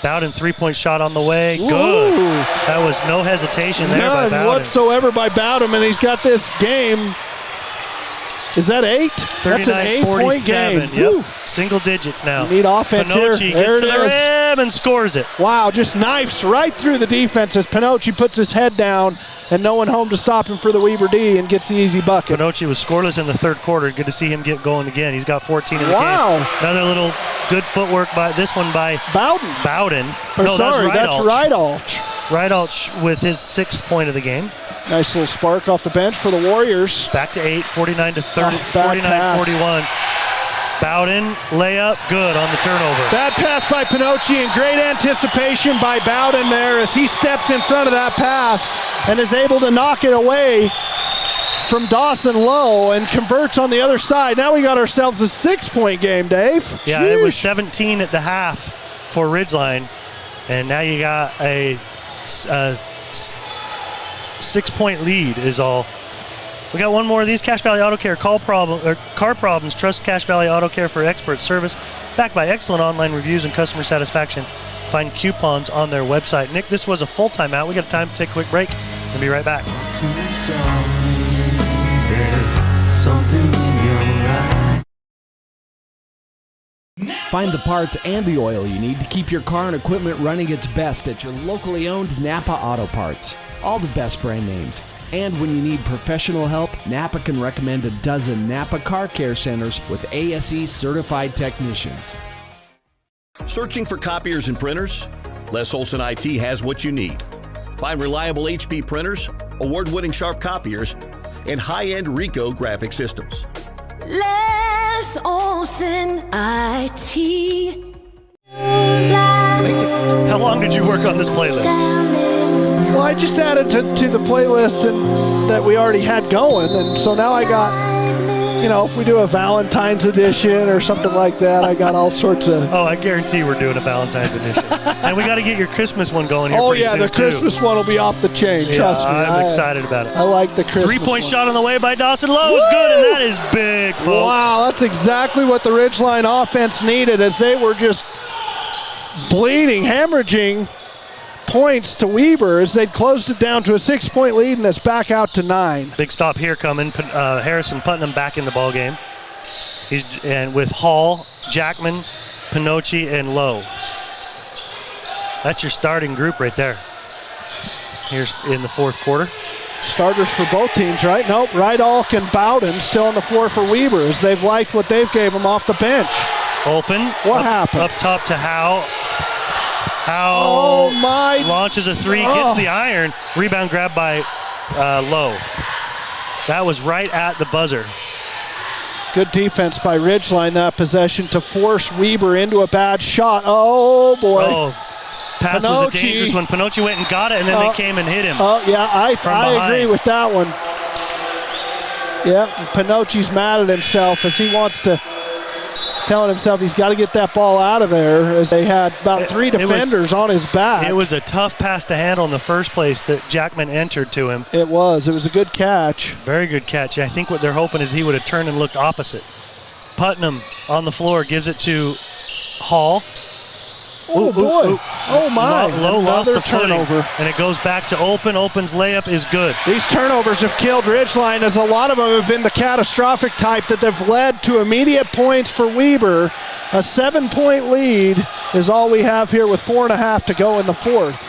Bowden 3-point shot on the way. Ooh. Good. That was no hesitation there by None Bowden. whatsoever by Bowden, and he's got this game. Is that 8? That's an 8-point game. Yep. Woo. Single digits now. You need offense Pinocchi here. gets There to it the is. rim and scores it. Wow, just knifes right through the defense as Pinocchi puts his head down and no one home to stop him for the Weber D, and gets the easy bucket. Pinocchi was scoreless in the third quarter. Good to see him get going again. He's got 14 in the game. Another little good footwork by this one by Bowden. That's Rydalch. Rydalch with his 6th point of the game. Nice little spark off the bench for the Warriors. Back to 8, 49-41. Bowden, layup, good on the turnover. Bad pass by Pinocchi, and great anticipation by Bowden there as he steps in front of that pass and is able to knock it away from Dawson Lowe and converts on the other side. Now we got ourselves a 6-point game, Dave. Yeah, It was 17 at the half for Ridgeline, and now you got a 6-point lead is all. We got one more of these. Cache Valley Auto Care car problems. Trust Cache Valley Auto Care for expert service. Backed by excellent online reviews and customer satisfaction. Find coupons on their website. Nick, this was a full timeout. We got time to take a quick break. We'll be right back. Find the parts and the oil you need to keep your car and equipment running its best at your locally owned Napa Auto Parts. All the best brand names. And when you need professional help, Napa can recommend a dozen Napa Car Care Centers with ASE certified technicians. Searching for copiers and printers? Les Olson IT has what you need. Find reliable HP printers, award-winning Sharp copiers, and high-end Ricoh graphic systems. Les Olson IT. How long did you work on this playlist? Well, I just added to the playlist that we already had going, and so now I got, if we do a Valentine's edition or something like that, I got all sorts of... Oh, I guarantee we're doing a Valentine's edition. And we got to get your Christmas one going here pretty soon, the Christmas one will be off the chain, trust me. I'm excited about it. I like the Christmas 3-point one. shot on the way by Dawson Lowe is good, and that is big, folks. Wow, that's exactly what the Ridgeline offense needed, as they were just bleeding, hemorrhaging points to Weber as they'd closed it down to a 6-point lead, and it's back out to 9. Big stop here coming. Harrison Putnam back in the ball game. And with Hall, Jackman, Pinocchi, and Lowe. That's your starting group right there. Here's in the fourth quarter. Starters for both teams, right? Nope, Rydalch and Bowden still on the floor for Weber as they've liked what they've gave them off the bench. Open. What happened? Up top to Howe. Launches a 3, gets the iron. Rebound grabbed by Lowe. That was right at the buzzer. Good defense by Ridgeline that possession to force Weber into a bad shot. Oh, boy. Oh, pass was a dangerous one. Pinocchi went and got it, and then they came and hit him. Oh, yeah, I agree with that one. Yeah, Pinocchi's mad at himself as he wants to, telling himself he's got to get that ball out of there as they had about 3 defenders on his back. It was a tough pass to handle in the first place that Jackman entered to him. It was a good catch. Very good catch. I think what they're hoping is he would have turned and looked opposite. Putnam on the floor gives it to Hall. Oh, boy. Oh, my. Lowe lost the turnover. And it goes back to Open. Open's layup is good. These turnovers have killed Ridgeline, as a lot of them have been the catastrophic type that have led to immediate points for Weber. A 7-point lead is all we have here with 4.5 to go in the fourth.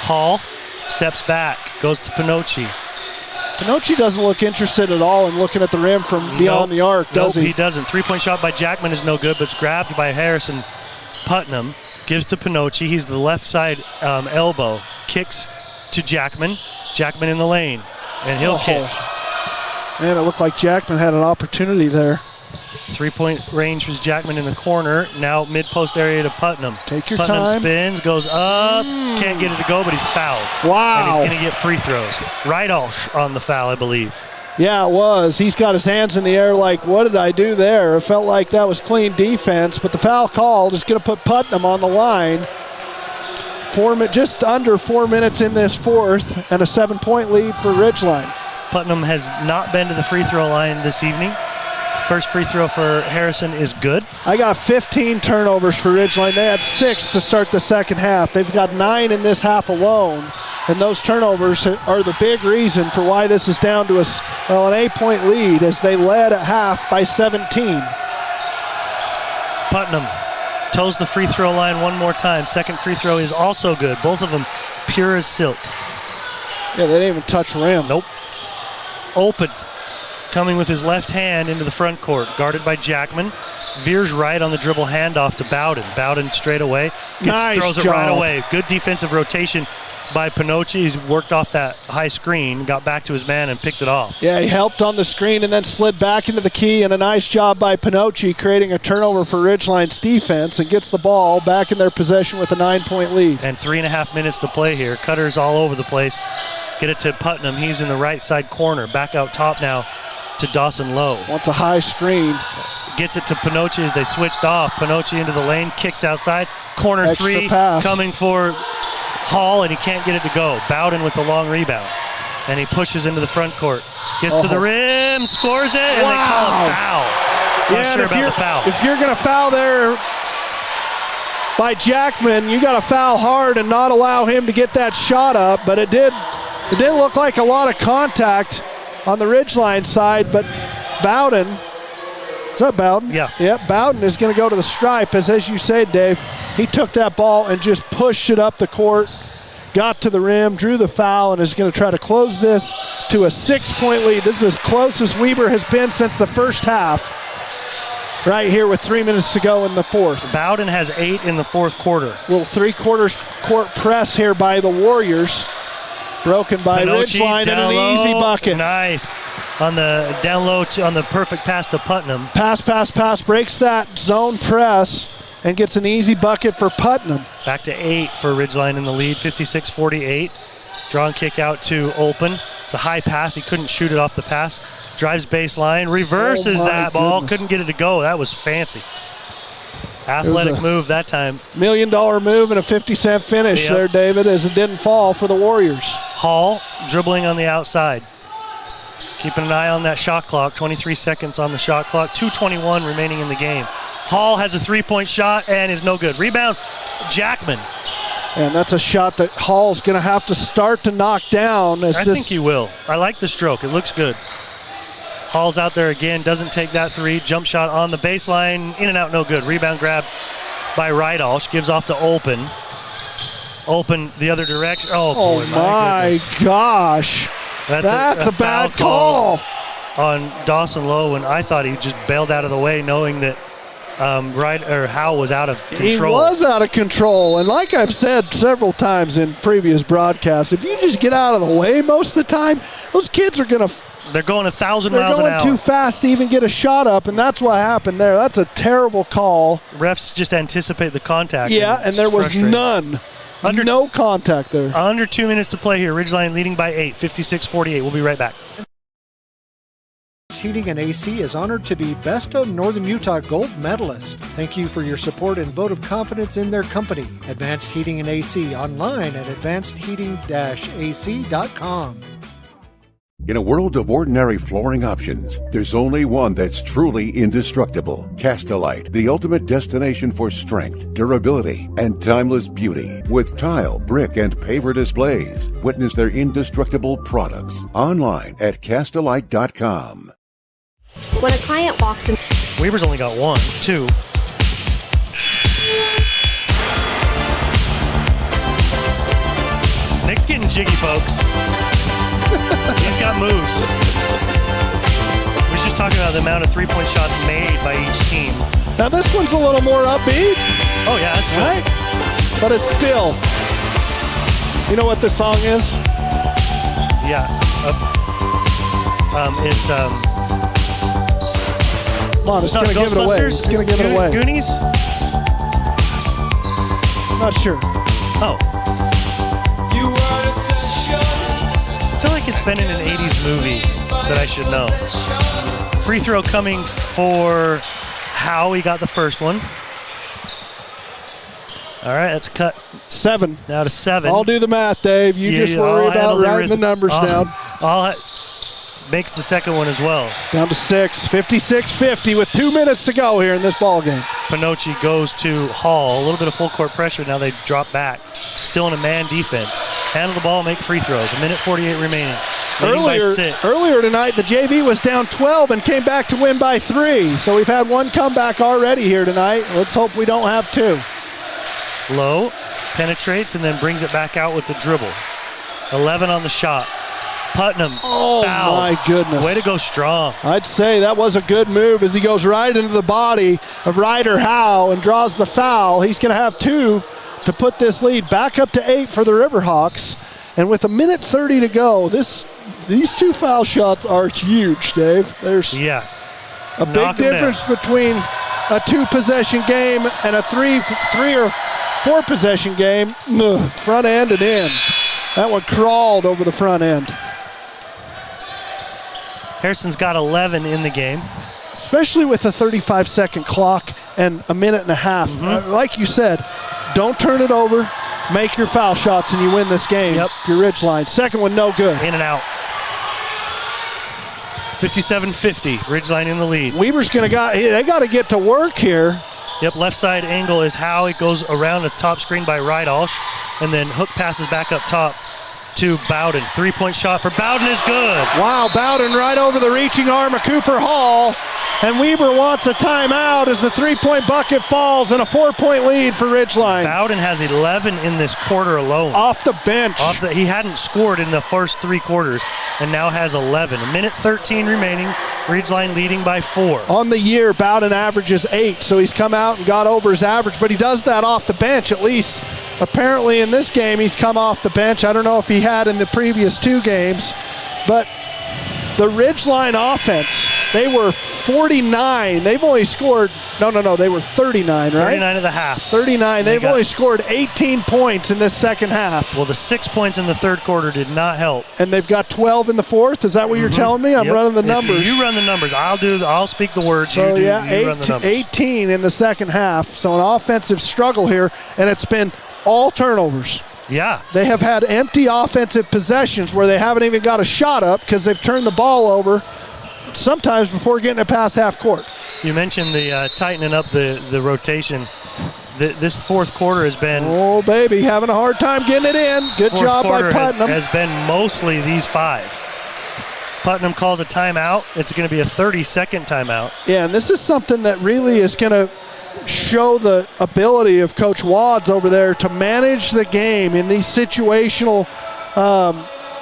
Hall steps back, goes to Pinocchi. Pinocchi doesn't look interested at all in looking at the rim from beyond the arc, does he? Nope, he doesn't. 3-point shot by Jackman is no good, but it's grabbed by Harrison Putnam. Gives to Pinocchi. He's the left side elbow. Kicks to Jackman. Jackman in the lane. And he'll kick. Man, it looked like Jackman had an opportunity there. 3-point range was Jackman in the corner. Now mid-post area to Putnam. Take your Putnam time. Spins, goes up. Can't get it to go, but he's fouled. Wow. And he's going to get free throws. Rydalch on the foul, I believe. Yeah, it was. He's got his hands in the air like, what did I do there? It felt like that was clean defense, but the foul called is going to put Putnam on the line. Just under 4 minutes in this fourth, and a 7-point lead for Ridgeline. Putnam has not been to the free throw line this evening. First free throw for Harrison is good. I got 15 turnovers for Ridgeline. They had 6 to start the second half. They've got 9 in this half alone. And those turnovers are the big reason for why this is down to an 8-point lead, as they led at half by 17. Putnam toes the free throw line one more time. Second free throw is also good. Both of them pure as silk. Yeah, they didn't even touch rim. Nope. Open. Coming with his left hand into the front court. Guarded by Jackman. Veers right on the dribble handoff to Bowden. Bowden straight away. Throws it right away. Good defensive rotation by Pinocchi. He's worked off that high screen, got back to his man and picked it off. Yeah, he helped on the screen and then slid back into the key, and a nice job by Pinocchi creating a turnover for Ridgeline's defense and gets the ball back in their possession with a 9-point lead. And 3.5 minutes to play here. Cutter's all over the place. Get it to Putnam. He's in the right side corner. Back out top now to Dawson Lowe. Wants a high screen. Gets it to Pinocchi as they switched off. Pinocchi into the lane, kicks outside. Corner Extra three pass. Coming for Hall, and he can't get it to go. Bowden with the long rebound. And he pushes into the front court. Gets to the rim, scores it, and they call a foul. Not sure about the foul. If you're going to foul there by Jackman, you got to foul hard and not allow him to get that shot up. But it did look like a lot of contact on the Ridgeline side, but Bowden, is that Bowden? Yeah. Yep, Bowden is going to go to the stripe, as you say, Dave. He took that ball and just pushed it up the court, got to the rim, drew the foul, and is going to try to close this to a 6-point lead. This is as close as Weber has been since the first half. Right here with 3 minutes to go in the fourth. Bowden has 8 in the fourth quarter. Little three-quarters court press here by the Warriors. Broken by Pinocchi, Ridgeline and an easy bucket. Nice. On the down low, on the perfect pass to Putnam. Pass, breaks that zone press and gets an easy bucket for Putnam. Back to 8 for Ridgeline in the lead, 56-48. Draw and kick out to Open. It's a high pass. He couldn't shoot it off the pass. Drives baseline, reverses that ball. Couldn't get it to go. That was fancy. Athletic move that time. $1 million move and a 50-cent finish there, David, as it didn't fall for the Warriors. Hall dribbling on the outside. Keeping an eye on that shot clock. 23 seconds on the shot clock. 2:21 remaining in the game. Hall has a three-point shot and is no good. Rebound, Jackman. And that's a shot that Hall's going to have to start to knock down. I think he will. I like the stroke. It looks good. Hall's out there again, doesn't take that three. Jump shot on the baseline, in and out, no good. Rebound grab by Rydalsh, gives off to Open. Open the other direction. Oh boy, my gosh. That's a bad call on Dawson Lowe, and I thought he just bailed out of the way knowing that Howe was out of control. He was out of control, and like I've said several times in previous broadcasts, if you just get out of the way most of the time, those kids are going to... They're going 1,000 miles an hour. They're going too fast to even get a shot up, and that's what happened there. That's a terrible call. Refs just anticipate the contact. Yeah, and there was none. No contact there. Under 2 minutes to play here. Ridgeline leading by 8, 56-48. We'll be right back. Heating and AC is honored to be Best of Northern Utah Gold Medalist. Thank you for your support and vote of confidence in their company. Advanced Heating and AC online at advancedheating-ac.com. In a world of ordinary flooring options, there's only one that's truly indestructible. Castalite, the ultimate destination for strength, durability, and timeless beauty. With tile, brick, and paver displays, witness their indestructible products online at castalite.com. When a client walks in... Weaver's only got 1, 2. Nick's getting jiggy, folks. He's got moves. We're just talking about the amount of three-point shots made by each team. Now this one's a little more upbeat. Oh yeah, that's good. Right? But it's still... You know what this song is? Yeah. It's Come on, it's going to give it away. It's going to give it away. Goonies? Not sure. Oh. I feel like it's been in an 80s movie that I should know. Free throw coming for Howe. He got the first one. All right, that's cut. 7. Now to 7. I'll do the math, Dave. You just worry about writing the numbers down. Makes the second one as well. Down to 6, 56-50 with 2 minutes to go here in this ball game. Pinocchi goes to Hall. A little bit of full court pressure. Now they drop back. Still in a man defense. Handle the ball, make free throws. 1:48 remaining. By 6. Earlier tonight, the JV was down 12 and came back to win by 3. So we've had one comeback already here tonight. Let's hope we don't have 2. Low penetrates and then brings it back out with the dribble. 11 on the shot. Putnam, oh foul. My goodness. Way to go strong. I'd say that was a good move as he goes right into the body of Ryder Howe and draws the foul. He's going to have 2 to put this lead back up to 8 for the Riverhawks. And with 1:30 to go, these 2 foul shots are huge, Dave. There's a big difference between a 2-possession game and a 3 or 4-possession game. Front end and in. That one crawled over the front end. Harrison's got 11 in the game. Especially with a 35-second clock and a minute and a half. Like you said, don't turn it over. Make your foul shots and you win this game. Yep. Your Ridgeline. Second one, no good. In and out. 57-50. Ridgeline in the lead. Weber's they got to get to work here. Yep, left side angle is how it goes around the top screen by Rydalsh, and then hook passes back up top to Bowden. 3-point shot for Bowden is good. Wow, Bowden right over the reaching arm of Cooper Hall. And Weber wants a timeout as the 3-point bucket falls and a 4-point lead for Ridgeline. Bowden has 11 in this quarter alone. Off the bench. He hadn't scored in the first 3 quarters and now has 11. 1:13 remaining. Ridgeline leading by 4. On the year, Bowden averages 8, so he's come out and got over his average, but he does that off the bench at least. Apparently in this game, he's come off the bench. I don't know if he had in the previous 2 games, but the Ridgeline offense, they were 49. They've only scored, they were 39, right? 39 at the half. 39. They've only scored 18 points in this second half. Well, the 6 points in the third quarter did not help. And they've got 12 in the fourth? Is that what you're telling me? I'm running the numbers. You run the numbers. I'll speak the words. So you run the numbers. 18 in the second half. So an offensive struggle here, and it's been all turnovers. Yeah. They have had empty offensive possessions where they haven't even got a shot up because they've turned the ball over sometimes before getting it past half court. You mentioned the tightening up the rotation. This fourth quarter has been... Oh, baby, having a hard time getting it in. Good job by Putnam. Has been mostly these 5. Putnam calls a timeout. It's going to be a 30-second timeout. Yeah, and this is something that really is going to show the ability of Coach Wads over there to manage the game in these situational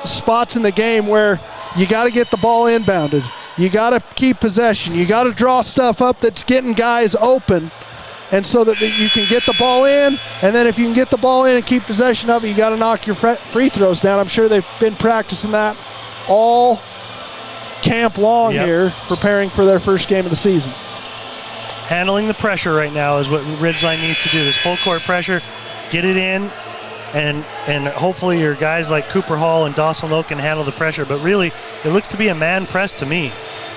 spots in the game where you got to get the ball inbounded. You got to keep possession. You got to draw stuff up that's getting guys open, and so that you can get the ball in, and then if you can get the ball in and keep possession of it, you got to knock your free throws down. I'm sure they've been practicing that all camp long here, preparing for their first game of the season. Handling the pressure right now is what Ridgeline needs to do. This full court pressure, get it in, and hopefully your guys like Cooper Hall and Dawson Lowe can handle the pressure. But really, it looks to be a man press to me.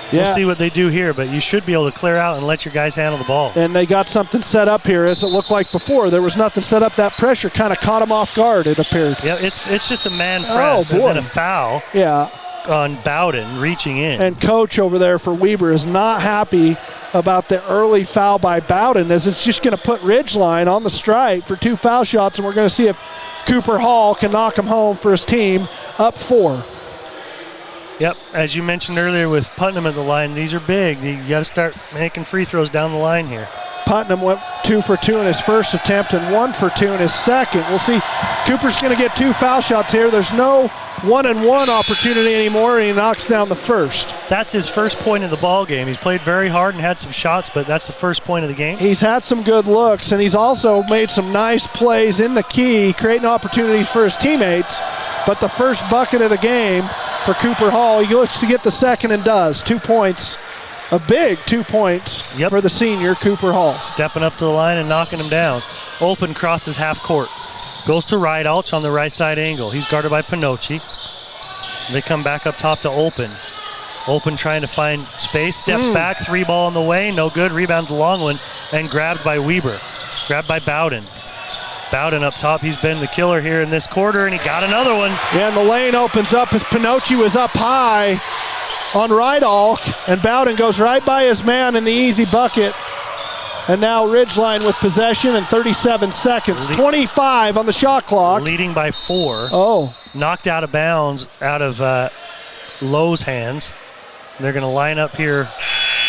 Yeah. We'll see what they do here, but you should be able to clear out and let your guys handle the ball. And they got something set up here, as it looked like before. There was nothing set up. That pressure kind of caught them off guard, it appeared. Yeah, it's just a man press and then a foul. Yeah. On Bowden reaching in. And coach over there for Weber is not happy about the early foul by Bowden, as it's just going to put Ridgeline on the strike for 2 foul shots, and we're going to see if Cooper Hall can knock him home for his team up 4. Yep, as you mentioned earlier with Putnam at the line, these are big. You got to start making free throws down the line here. Putnam went 2 for 2 in his first attempt and 1 for 2 in his second. We'll see. Cooper's going to get 2 foul shots here. There's no 1-and-1 opportunity anymore, and he knocks down the first. That's his first point of the ball game. He's played very hard and had some shots, but that's the first point of the game. He's had some good looks, and he's also made some nice plays in the key, creating opportunities for his teammates. But the first bucket of the game for Cooper Hall, he looks to get the second and does. 2 points. A big 2 points for the senior, Cooper Hall. Stepping up to the line and knocking him down. Open crosses half court. Goes to Rydalsh on the right side angle. He's guarded by Pinocchi. They come back up top to Open. Open trying to find space. Steps back. 3 ball on the way. No good. Rebounds a long one. And grabbed by Weber. Grabbed by Bowden. Bowden up top. He's been the killer here in this quarter, and he got another one. Yeah, and the lane opens up as Pinocchi was up high on Rydalsh, and Bowden goes right by his man in the easy bucket. And now Ridgeline with possession in 37 seconds. 25 on the shot clock. Leading by 4. Oh. Knocked out of bounds out of Lowe's hands. They're going to line up here,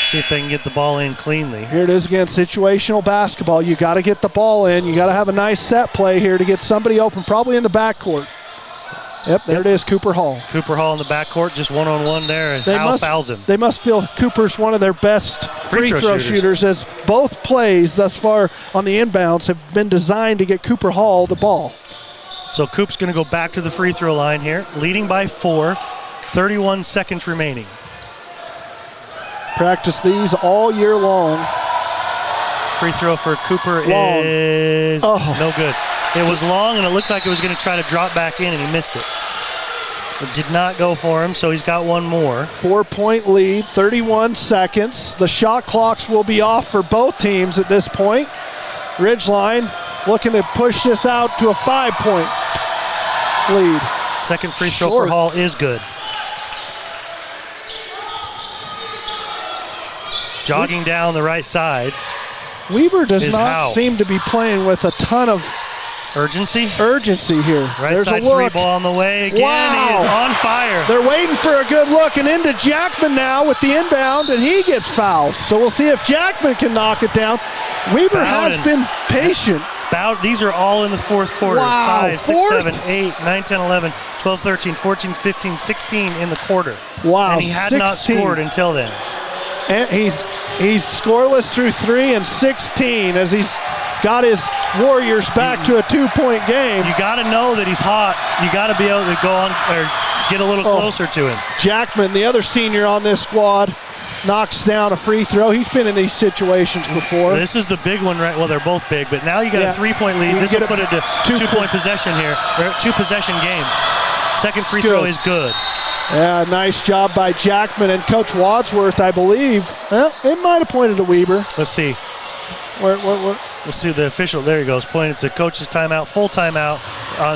see if they can get the ball in cleanly. Here it is again, situational basketball. You got to get the ball in. You got to have a nice set play here to get somebody open, probably in the backcourt. Yep, there it is, Cooper Hall. Cooper Hall in the backcourt, just one-on-one there, and Hal fouls him. They must feel Cooper's one of their best free throw shooters, as both plays thus far on the inbounds have been designed to get Cooper Hall the ball. So Coop's going to go back to the free throw line here, leading by 4, 31 seconds remaining. Practice these all year long. Free throw for Cooper is no good. It was long, and it looked like it was going to try to drop back in, and he missed it. It did not go for him, so he's got one more. 4-point lead, 31 seconds. The shot clocks will be off for both teams at this point. Ridgeline looking to push this out to a 5-point lead. Second free throw for Hall is good. Jogging down the right side. Weber does not seem to be playing with a ton of urgency here. Right There's side a look. three ball on the way again. Wow. He is on fire. They're waiting for a good look, and into Jackman now with the inbound, and he gets fouled. So we'll see if Jackman can knock it down. Weber has been patient. These are all in the fourth quarter. Wow. 5, 6, 7, 8, 9, 10, 11, 12, 13, 14, 15, 16 in the quarter. Wow. And he had not scored until then. And he's scoreless through 3 and 16 as he's got his Warriors back to a 2-point game. You got to know that he's hot. You got to be able to go on or get a little closer to him. Jackman, the other senior on this squad, knocks down a free throw. He's been in these situations before. This is the big one, right? Well, they're both big, but now you got a 3-point lead. This will put it to 2-point possession here, or 2-possession game. Second free throw is good. Yeah, nice job by Jackman and Coach Wadsworth, I believe. Well, it might have pointed to Weber. Let's see. We'll see the official. There he goes. Pointed to coach's timeout, full timeout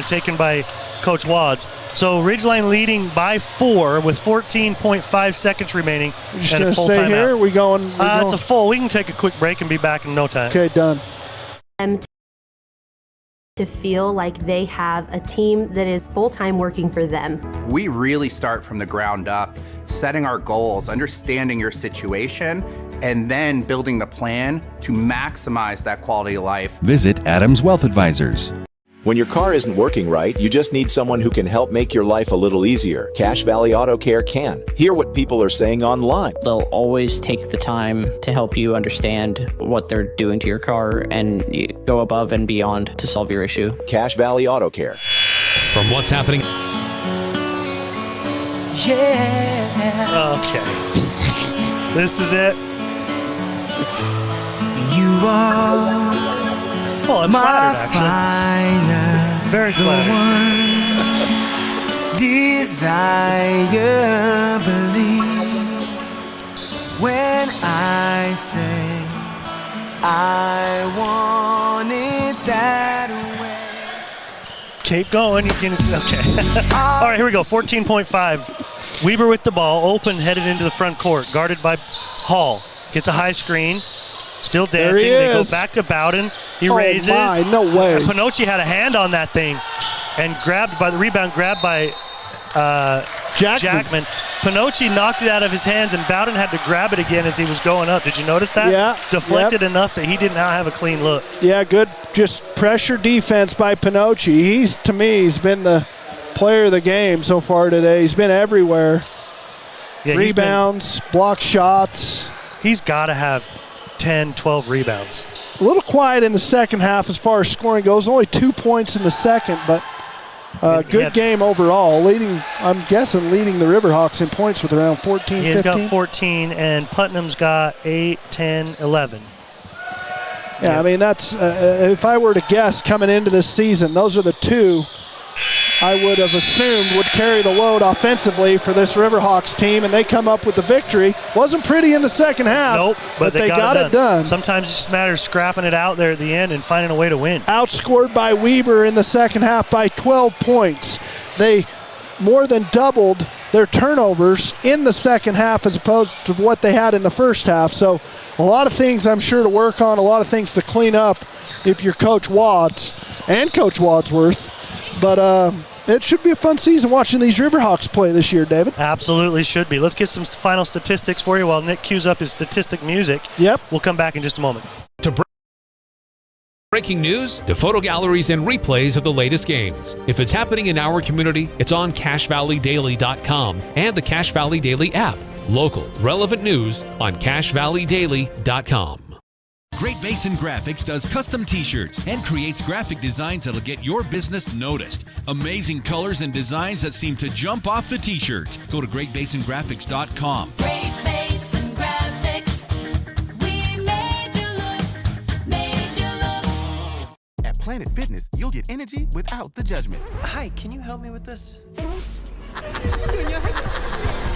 taken by Coach Wads. So Ridgeline leading by 4 with 14.5 seconds remaining and a full stay timeout. Here? We going? It's a full. We can take a quick break and be back in no time. Okay, done. To feel like they have a team that is full-time working for them. We really start from the ground up, setting our goals, understanding your situation, and then building the plan to maximize that quality of life. Visit Adams Wealth Advisors. When your car isn't working right, you just need someone who can help make your life a little easier. Cache Valley Auto Care can. Hear what people are saying online. They'll always take the time to help you understand what they're doing to your car and go above and beyond to solve your issue. Cache Valley Auto Care. From what's happening. Yeah. Okay. This is it. You are it's my flattered, fire, very flattered. Desire, believe when I say I want it that way. Keep going. You can. Okay. All right, here we go. 14.5. Weber with the ball, open, headed into the front court, guarded by Hall. Gets a high screen. Still dancing. They go back to Bowden. He raises. My, no way. Pinocchi had a hand on that thing and grabbed by the rebound, grabbed by Jackman. Pinocchi knocked it out of his hands, and Bowden had to grab it again as he was going up. Did you notice that? Yeah. Deflected enough that he did not have a clean look. Yeah, good just pressure defense by Pinocchi. To me, he's been the player of the game so far today. He's been everywhere. Yeah, rebounds, block shots. He's got to have 10, 12 rebounds. A little quiet in the second half as far as scoring goes. Only 2 points in the second, but good game overall. I'm guessing leading the Riverhawks in points with around 14, 15. He's got 14, and Putnam's got 8, 10, 11. Yeah, I mean, that's if I were to guess coming into this season, those are the two I would have assumed would carry the load offensively for this Riverhawks team, and they come up with the victory. Wasn't pretty in the second half, nope, but they got it done. Sometimes it just matters scrapping it out there at the end and finding a way to win. Outscored by Weber in the second half by 12 points. They more than doubled their turnovers in the second half as opposed to what they had in the first half. So a lot of things I'm sure to work on, a lot of things to clean up if you're Coach Wads and Coach Wadsworth. But it should be a fun season watching these Riverhawks play this year, David. Absolutely should be. Let's get some final statistics for you while Nick cues up his statistic music. Yep. We'll come back in just a moment. Breaking news to photo galleries and replays of the latest games. If it's happening in our community, it's on CashValleyDaily.com and the Cache Valley Daily app. Local, relevant news on CashValleyDaily.com. Great Basin Graphics does custom t-shirts and creates graphic designs that'll get your business noticed. Amazing colors and designs that seem to jump off the t-shirt. Go to GreatBasinGraphics.com. Great Basin Graphics. We made you look. At Planet Fitness, you'll get energy without the judgment. Hi, can you help me with this?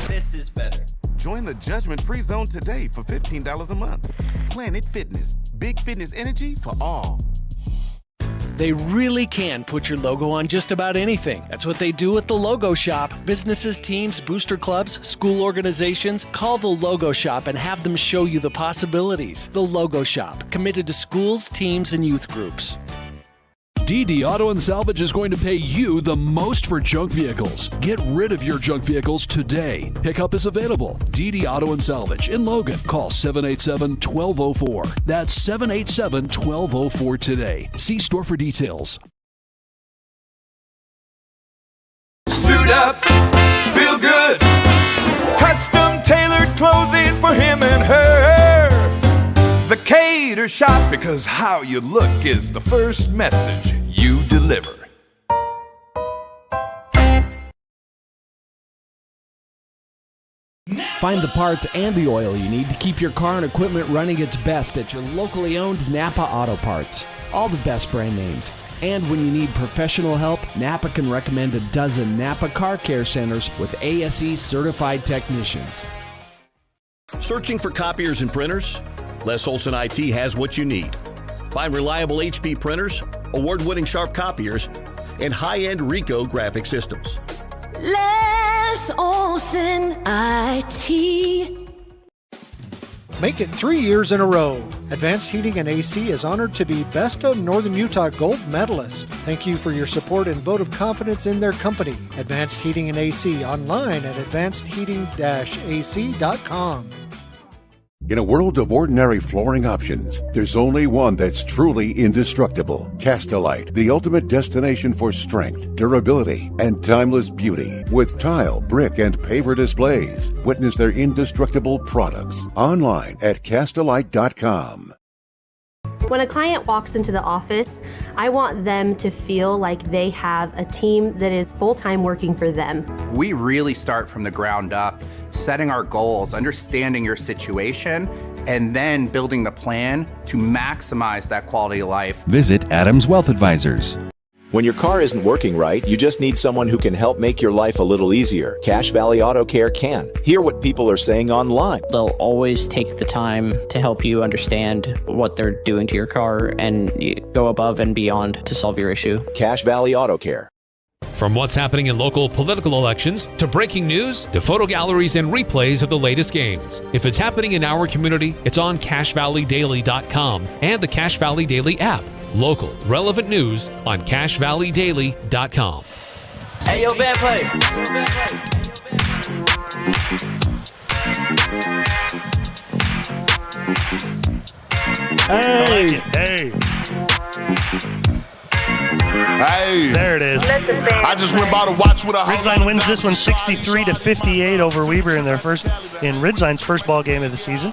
This is better. Join the judgment-free zone today for $15 a month. Planet Fitness, big fitness energy for all. They really can put your logo on just about anything. That's what they do at the Logo Shop. Businesses, teams, booster clubs, school organizations, call the Logo Shop and have them show you the possibilities. The Logo Shop, committed to schools, teams, and youth groups. DD Auto and Salvage is going to pay you the most for junk vehicles. Get rid of your junk vehicles today. Pickup is available. DD Auto and Salvage in Logan. Call 787-1204. That's 787-1204 today. See store for details. Suit up, feel good. Custom tailored clothing for him and her. The Cater Shop, because how you look is the first message you deliver. Find the parts and the oil you need to keep your car and equipment running its best at your locally owned Napa Auto Parts. All the best brand names. And when you need professional help, Napa can recommend a dozen Napa Car Care Centers with ASE certified technicians. Searching for copiers and printers? Les Olson IT has what you need. Find reliable HP printers, award-winning Sharp copiers, and high-end Ricoh graphic systems. Les Olson IT. Make it 3 years in a row. Advanced Heating and AC is honored to be Best of Northern Utah Gold Medalist. Thank you for your support and vote of confidence in their company. Advanced Heating and AC online at advancedheating-ac.com. In a world of ordinary flooring options, there's only one that's truly indestructible. Castalite, the ultimate destination for strength, durability, and timeless beauty. With tile, brick, and paver displays. Witness their indestructible products online at Castalite.com. When a client walks into the office, I want them to feel like they have a team that is full-time working for them. We really start from the ground up, setting our goals, understanding your situation, and then building the plan to maximize that quality of life. Visit Adams Wealth Advisors. When your car isn't working right, you just need someone who can help make your life a little easier. Cache Valley Auto Care can. Hear what people are saying online. They'll always take the time to help you understand what they're doing to your car and go above and beyond to solve your issue. Cache Valley Auto Care. From what's happening in local political elections, to breaking news, to photo galleries and replays of the latest games. If it's happening in our community, it's on CashValleyDaily.com and the Cache Valley Daily app. Local, relevant news on CashValleyDaily.com. Hey, yo, bad play. Hey, hey. Hey, there it is. I just went by to watch with a Ridgeline wins this one 63-58 over Weber in Ridgeline's first ball game of the season.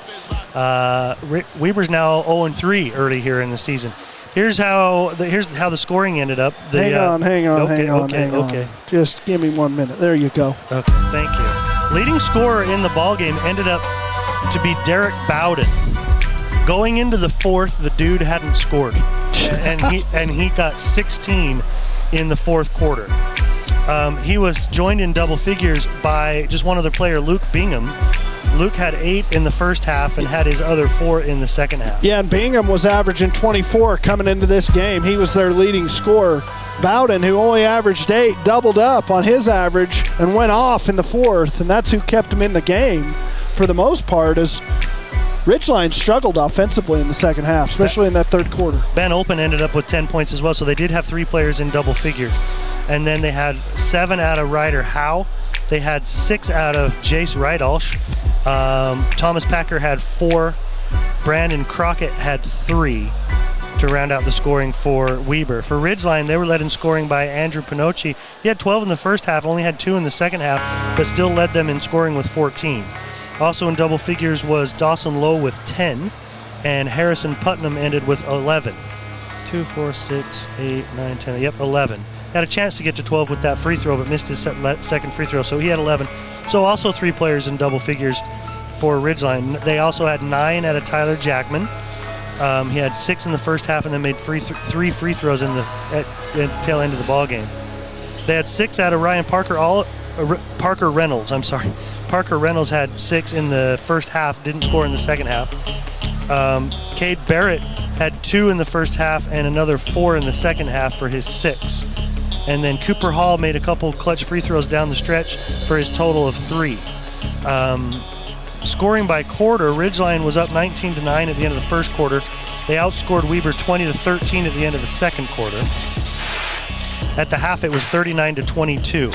Weber's now 0-3 early here in the season. Here's how the scoring ended up. Hang on. Just give me 1 minute. There you go. Okay, thank you. Leading scorer in the ball game ended up to be Derek Bowden. Going into the fourth, the dude hadn't scored, and he got 16 in the fourth quarter. He was joined in double figures by just one other player, Luke Bingham. Luke had 8 in the first half and had his other 4 in the second half. Yeah, and Bingham was averaging 24 coming into this game. He was their leading scorer. Bowden, who only averaged 8, doubled up on his average and went off in the fourth, and that's who kept him in the game for the most part, as Ridgeline struggled offensively in the second half, especially in that third quarter. Ben Open ended up with 10 points as well, so they did have 3 players in double figures. And then they had 7 out of Ryder Howe. They had 6 out of Jace Rydalsh. Thomas Packer had 4. Brandon Crockett had 3. to round out the scoring for Weber. For Ridgeline, they were led in scoring by Andrew Pinocci. He had 12 in the first half, only had 2 in the second half, but still led them in scoring with 14. Also in double figures was Dawson Lowe with 10, and Harrison Putnam ended with 11. 2, 4, 6, 8, 9, 10, yep, 11. Had a chance to get to 12 with that free throw, but missed his second free throw, so he had 11. So also 3 players in double figures for Ridgeline. They also had 9 out of Tyler Jackman. He had 6 in the first half and then made 3 free throws at the tail end of the ball game. They had 6 out of Ryan Parker Reynolds. I'm sorry. Parker Reynolds had 6 in the first half, didn't score in the second half. Cade Barrett had 2 in the first half and another 4 in the second half for his 6. And then Cooper Hall made a couple clutch free throws down the stretch for his total of 3. Scoring by quarter, Ridgeline was up 19-9 at the end of the first quarter. They outscored Weber 20-13 at the end of the second quarter. At the half, it was 39-22.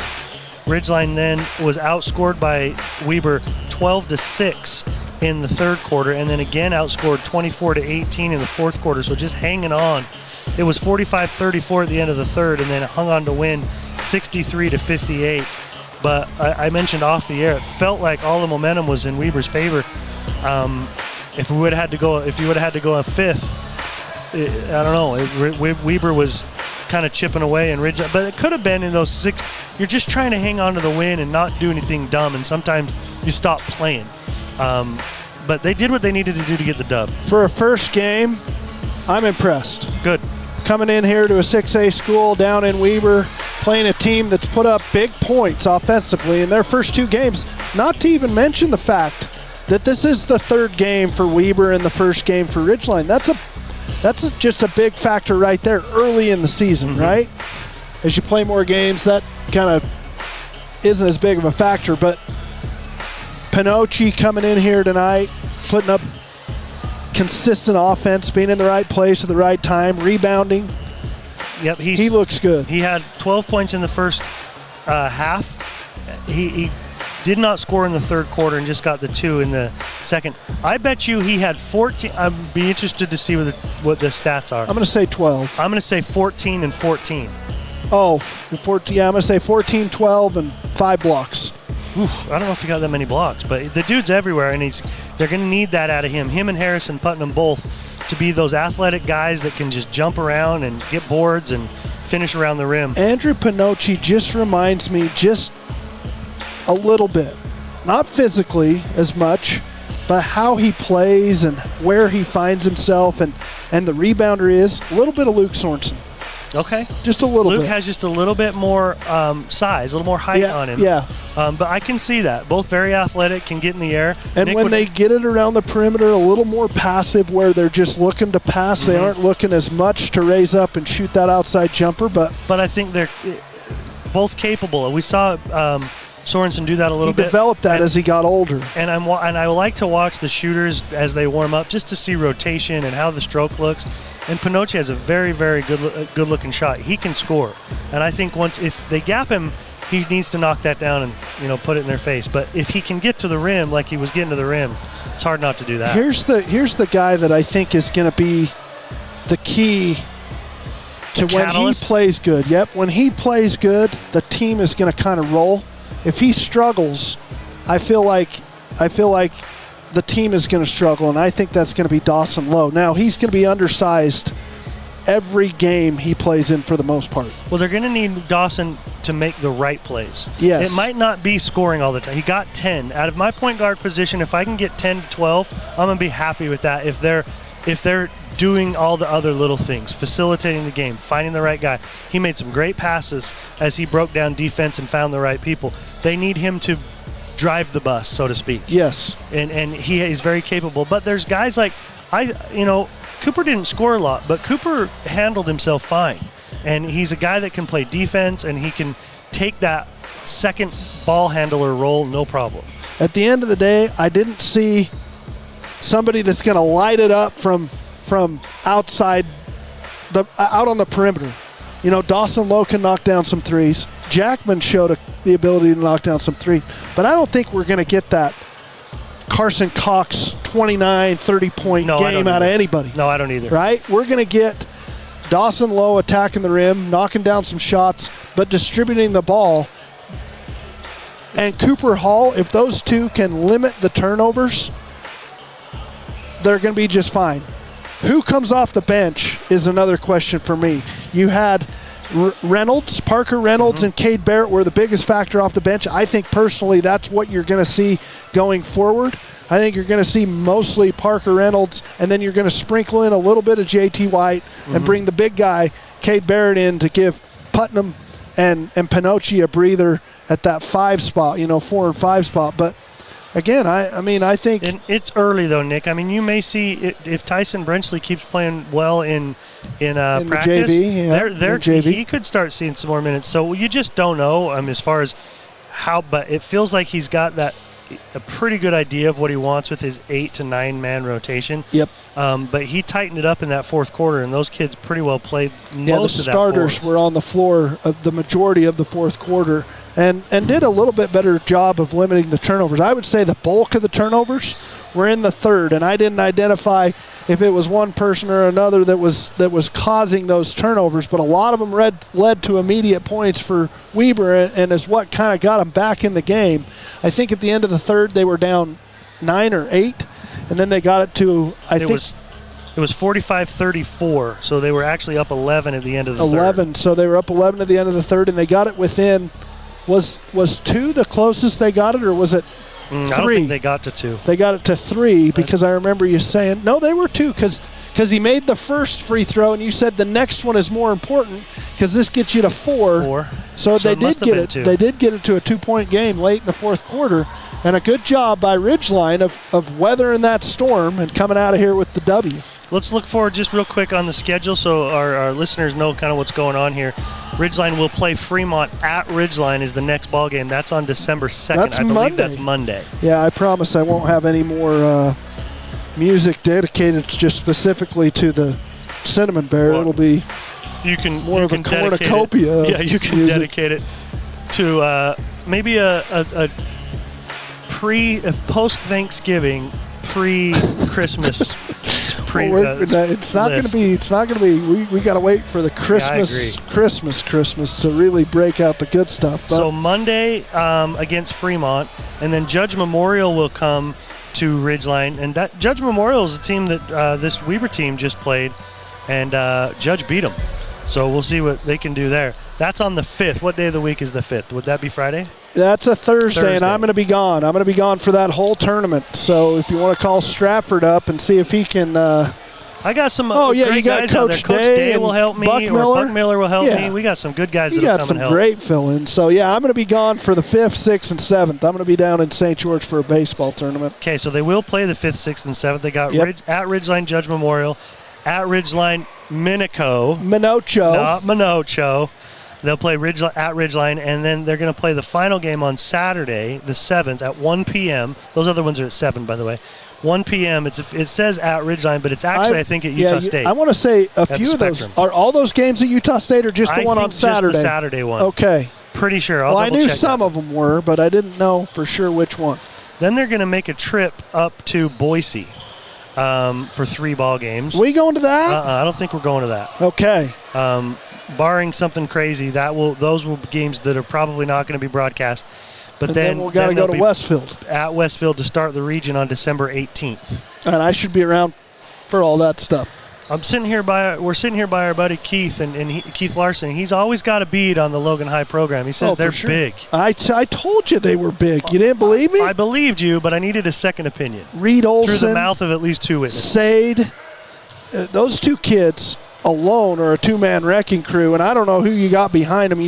Ridgeline then was outscored by Weber 12-6 in the third quarter, and then again outscored 24-18 in the fourth quarter, so just hanging on. It was 45-34 at the end of the third, and then hung on to win 63-58. But I mentioned off the air, it felt like all the momentum was in Weber's favor. If you would have had to go a fifth, I don't know. Weber was kind of chipping away, and Ridge, but it could have been in those 6. You're just trying to hang on to the win and not do anything dumb, and sometimes you stop playing. But they did what they needed to do to get the dub. For a first game, I'm impressed. Good. Coming in here to a 6A school down in Weber, playing a team that's put up big points offensively in their first 2 games. Not to even mention the fact that this is the 3rd game for Weber and the first game for Ridgeline. That's just a big factor right there early in the season, right? As you play more games, that kind of isn't as big of a factor. But Pinocci coming in here tonight, putting up consistent offense, being in the right place at the right time, rebounding. Yep, he looks good. He had 12 points in the first half. He did not score in the third quarter and just got the 2 in the second. I bet you he had 14. I'd be interested to see what the stats are. I'm going to say 12. I'm going to say 14 and 14. Oh, 14. Yeah, I'm going to say 14, 12, and 5 blocks. Oof, I don't know if he got that many blocks, but the dude's everywhere, and they're going to need that out of him. Him and Harrison Putnam both to be those athletic guys that can just jump around and get boards and finish around the rim. Andrew Pinocci just reminds me just a little bit, not physically as much, but how he plays and where he finds himself and the rebounder is a little bit of Luke Sorensen. Okay. Just a little bit. Luke has just a little bit more size, a little more height on him. Yeah. But I can see that. Both very athletic, can get in the air. And Nick when they get it around the perimeter, a little more passive where they're just looking to pass. They aren't looking as much to raise up and shoot that outside jumper. But I think they're both capable. We saw Sorensen do that a little bit. He developed that as he got older. And I like to watch the shooters as they warm up just to see rotation and how the stroke looks. And Pinocci has a very, very good-looking shot. He can score. And I think if they gap him, he needs to knock that down and put it in their face. But if he can get to the rim like he was getting to the rim, it's hard not to do that. Here's the guy that I think is going to be the key to when he plays good. Yep, when he plays good, the team is going to kind of roll. If he struggles, I feel like the team is going to struggle, and I think that's going to be Dawson Lowe. Now, he's going to be undersized every game he plays in for the most part. Well, they're going to need Dawson to make the right plays. Yes. It might not be scoring all the time. He got 10. Out of my point guard position, if I can get 10 to 12, I'm going to be happy with that. If they're doing all the other little things, facilitating the game, finding the right guy. He made some great passes as he broke down defense and found the right people. They need him to drive the bus, so to speak. Yes. And he is very capable. But there's guys like, Cooper didn't score a lot, but Cooper handled himself fine. And he's a guy that can play defense, and he can take that second ball handler role, no problem. At the end of the day, I didn't see somebody that's going to light it up from outside, out on the perimeter. Dawson Lowe can knock down some threes. Jackman showed the ability to knock down some threes. But I don't think we're going to get that Carson Cox 29, 30-point game out of anybody. No, I don't either. Right? We're going to get Dawson Lowe attacking the rim, knocking down some shots, but distributing the ball. And Cooper Hall, if those two can limit the turnovers, they're going to be just fine. Who comes off the bench is another question for me. You had Reynolds, Parker Reynolds, and Cade Barrett were the biggest factor off the bench. I think personally that's what you're going to see going forward. I think you're going to see mostly Parker Reynolds, and then you're going to sprinkle in a little bit of JT White and bring the big guy, Cade Barrett, in to give Putnam and Pinocchi a breather at that 5 spot, 4 and 5 spot. But again, I think it's early though, Nick. I mean, you may see if Tyson Brenchley keeps playing well in practice, the JV, he could start seeing some more minutes. So you just don't know as far as how, but it feels like he's got a pretty good idea of what he wants with his 8 to 9 man rotation. Yep. But he tightened it up in that fourth quarter, and those kids pretty well played most of that the starters were on the floor of the majority of the fourth quarter. And did a little bit better job of limiting the turnovers. I would say the bulk of the turnovers were in the third, and I didn't identify if it was one person or another that was causing those turnovers, but a lot of them led to immediate points for Weber, and is what kind of got them back in the game. I think at the end of the third they were down 9 or 8, and then they got it to It was 45-34, so they were actually up 11 at the end of the third. 11, so they were up 11 at the end of the third, and they got it within. Was 2 the closest they got it, or was it 3? I don't think they got to 2. They got it to 3 because I remember you saying, no, they were 2 because he made the first free throw, and you said the next one is more important because this gets you to 4. So they did get it. 2. They did get it to a 2-point game late in the fourth quarter, and a good job by Ridgeline of weathering that storm and coming out of here with the W. Let's look forward just real quick on the schedule so our listeners know kind of what's going on here. Ridgeline will play Fremont at Ridgeline is the next ball game. That's on December 2nd. I believe that's Monday. Yeah, I promise I won't have any more music dedicated just specifically to the Cinnamon Bear. It'll be more of a cornucopia. Yeah, you can dedicate it to maybe a post-Thanksgiving, pre-Christmas. It's not going to be. We got to wait for the Christmas to really break out the good stuff. But so Monday against Fremont, and then Judge Memorial will come to Ridgeline, and that Judge Memorial is a team that this Weber team just played, and Judge beat them. So we'll see what they can do there. That's on the 5th. What day of the week is the 5th? Would that be Friday? That's a Thursday, and I'm going to be gone. I'm going to be gone for that whole tournament. So if you want to call Stratford up and see if he can I got some great guys out there. Coach Day will help me, Buck Miller will help me. We got some good guys that will come and help. You got some great fill-ins. So, yeah, I'm going to be gone for the 5th, 6th, and 7th. I'm going to be down in St. George for a baseball tournament. Okay, so they will play the 5th, 6th, and 7th. They got at Ridgeline Judge Memorial, at Ridgeline Minico. Not Minocho. They'll play at Ridgeline, and then they're going to play the final game on Saturday, the 7th, at 1 p.m. Those other ones are at 7, by the way. 1 p.m. It says at Ridgeline, but it's actually, I think, at Utah State. I want to say a few of those. Are all those games at Utah State or just the one on Saturday? Just the Saturday one. Okay. Pretty sure. I knew some of them were, but I didn't know for sure which one. Then they're going to make a trip up to Boise for 3 ball games. We going to that? I don't think we're going to that. Okay. Barring something crazy, those will be games that are probably not going to be broadcast. But then we've got to go to Westfield. At Westfield to start the region on December 18th. And I should be around for all that stuff. We're sitting here by our buddy Keith and Keith Larson. He's always got a bead on the Logan High program. He says they're big. I told you they were big. You didn't believe me? I believed you, but I needed a second opinion. Reed Olson. Through the mouth of at least 2 witnesses. Sade. Those 2 kids alone are a 2-man wrecking crew, and I don't know who you got behind them.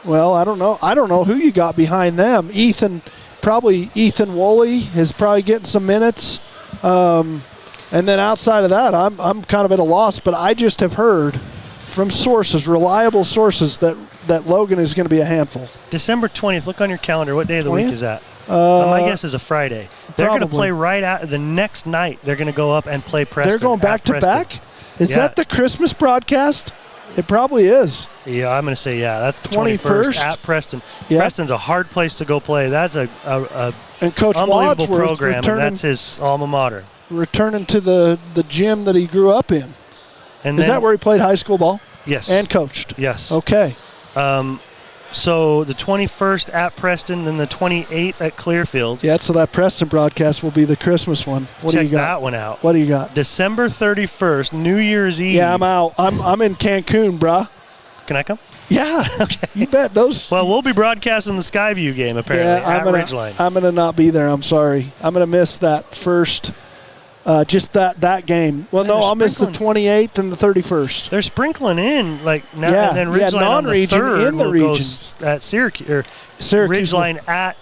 I don't know who you got behind them. Ethan Woolley is probably getting some minutes. And then outside of that, I'm kind of at a loss, but I just have heard from reliable sources, that Logan is going to be a handful. December 20th, look on your calendar. What day of the week is that? My guess is a Friday. They're going to play right out the next night. They're going to go up and play Preston. They're going back to back? Is that the Christmas broadcast? It probably is. Yeah, I'm going to say, that's the 21st at Preston. Yep. Preston's a hard place to go play. That's a and Coach unbelievable Wadsworth program, and that's his alma mater. Returning to the gym that he grew up in. And is that where he played high school ball? Yes. And coached? Yes. Okay. So the 21st at Preston, then the 28th at Clearfield. Yeah, so that Preston broadcast will be the Christmas one. What do Check you got? that one out. What do you got? December 31st, New Year's Eve. Yeah, I'm out. I'm in Cancun, brah. Can I come? Yeah. Okay. You bet. Those. Well, we'll be broadcasting the Skyview game, apparently, at Ridgeline. I'm going to not be there. I'm sorry. I'm going to miss that first, just that game. Well, no, I'll miss the 28th and the 31st. They're sprinkling in, like, now, yeah, and then Ridgeline on the 3rd in the will region. go at Syracuse. Ridgeline at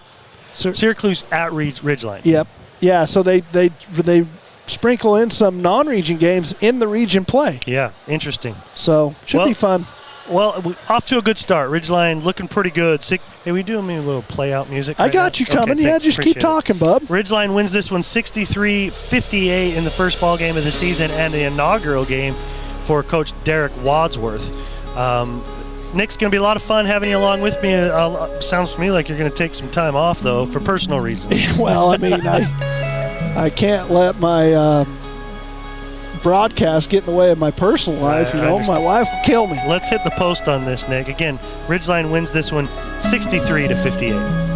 Syracuse at Ridgeline. Yep. Yeah, so they sprinkle in some non-region games in the region play. Yeah, interesting. So, should be fun. Well, off to a good start. Ridgeline looking pretty good. Hey, we doing me a little play-out music? I got you coming. Okay, just keep talking, bub. Ridgeline wins this one 63-58 in the first ball game of the season and the inaugural game for Coach Derek Wadsworth. Nick's going to be a lot of fun having you along with me. Sounds to me like you're going to take some time off, though, for personal reasons. Well, I mean, I can't let my broadcast get in the way of my personal life. My wife will kill me. Let's hit the post on this, Nick. Again, Ridgeline wins this one 63-58.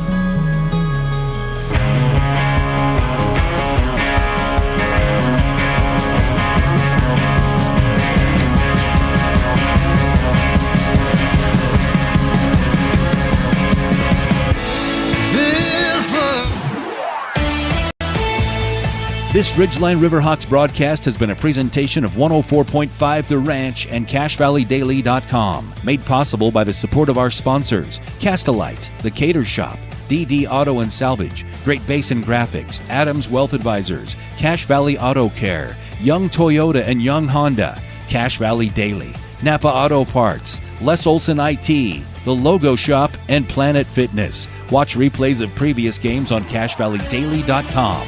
This Ridgeline Riverhawks broadcast has been a presentation of 104.5 The Ranch and CashValleyDaily.com, made possible by the support of our sponsors, Castelite, The Cater Shop, DD Auto and Salvage, Great Basin Graphics, Adams Wealth Advisors, Cache Valley Auto Care, Young Toyota and Young Honda, Cache Valley Daily, Napa Auto Parts, Les Olson IT, The Logo Shop, and Planet Fitness. Watch replays of previous games on CashValleyDaily.com.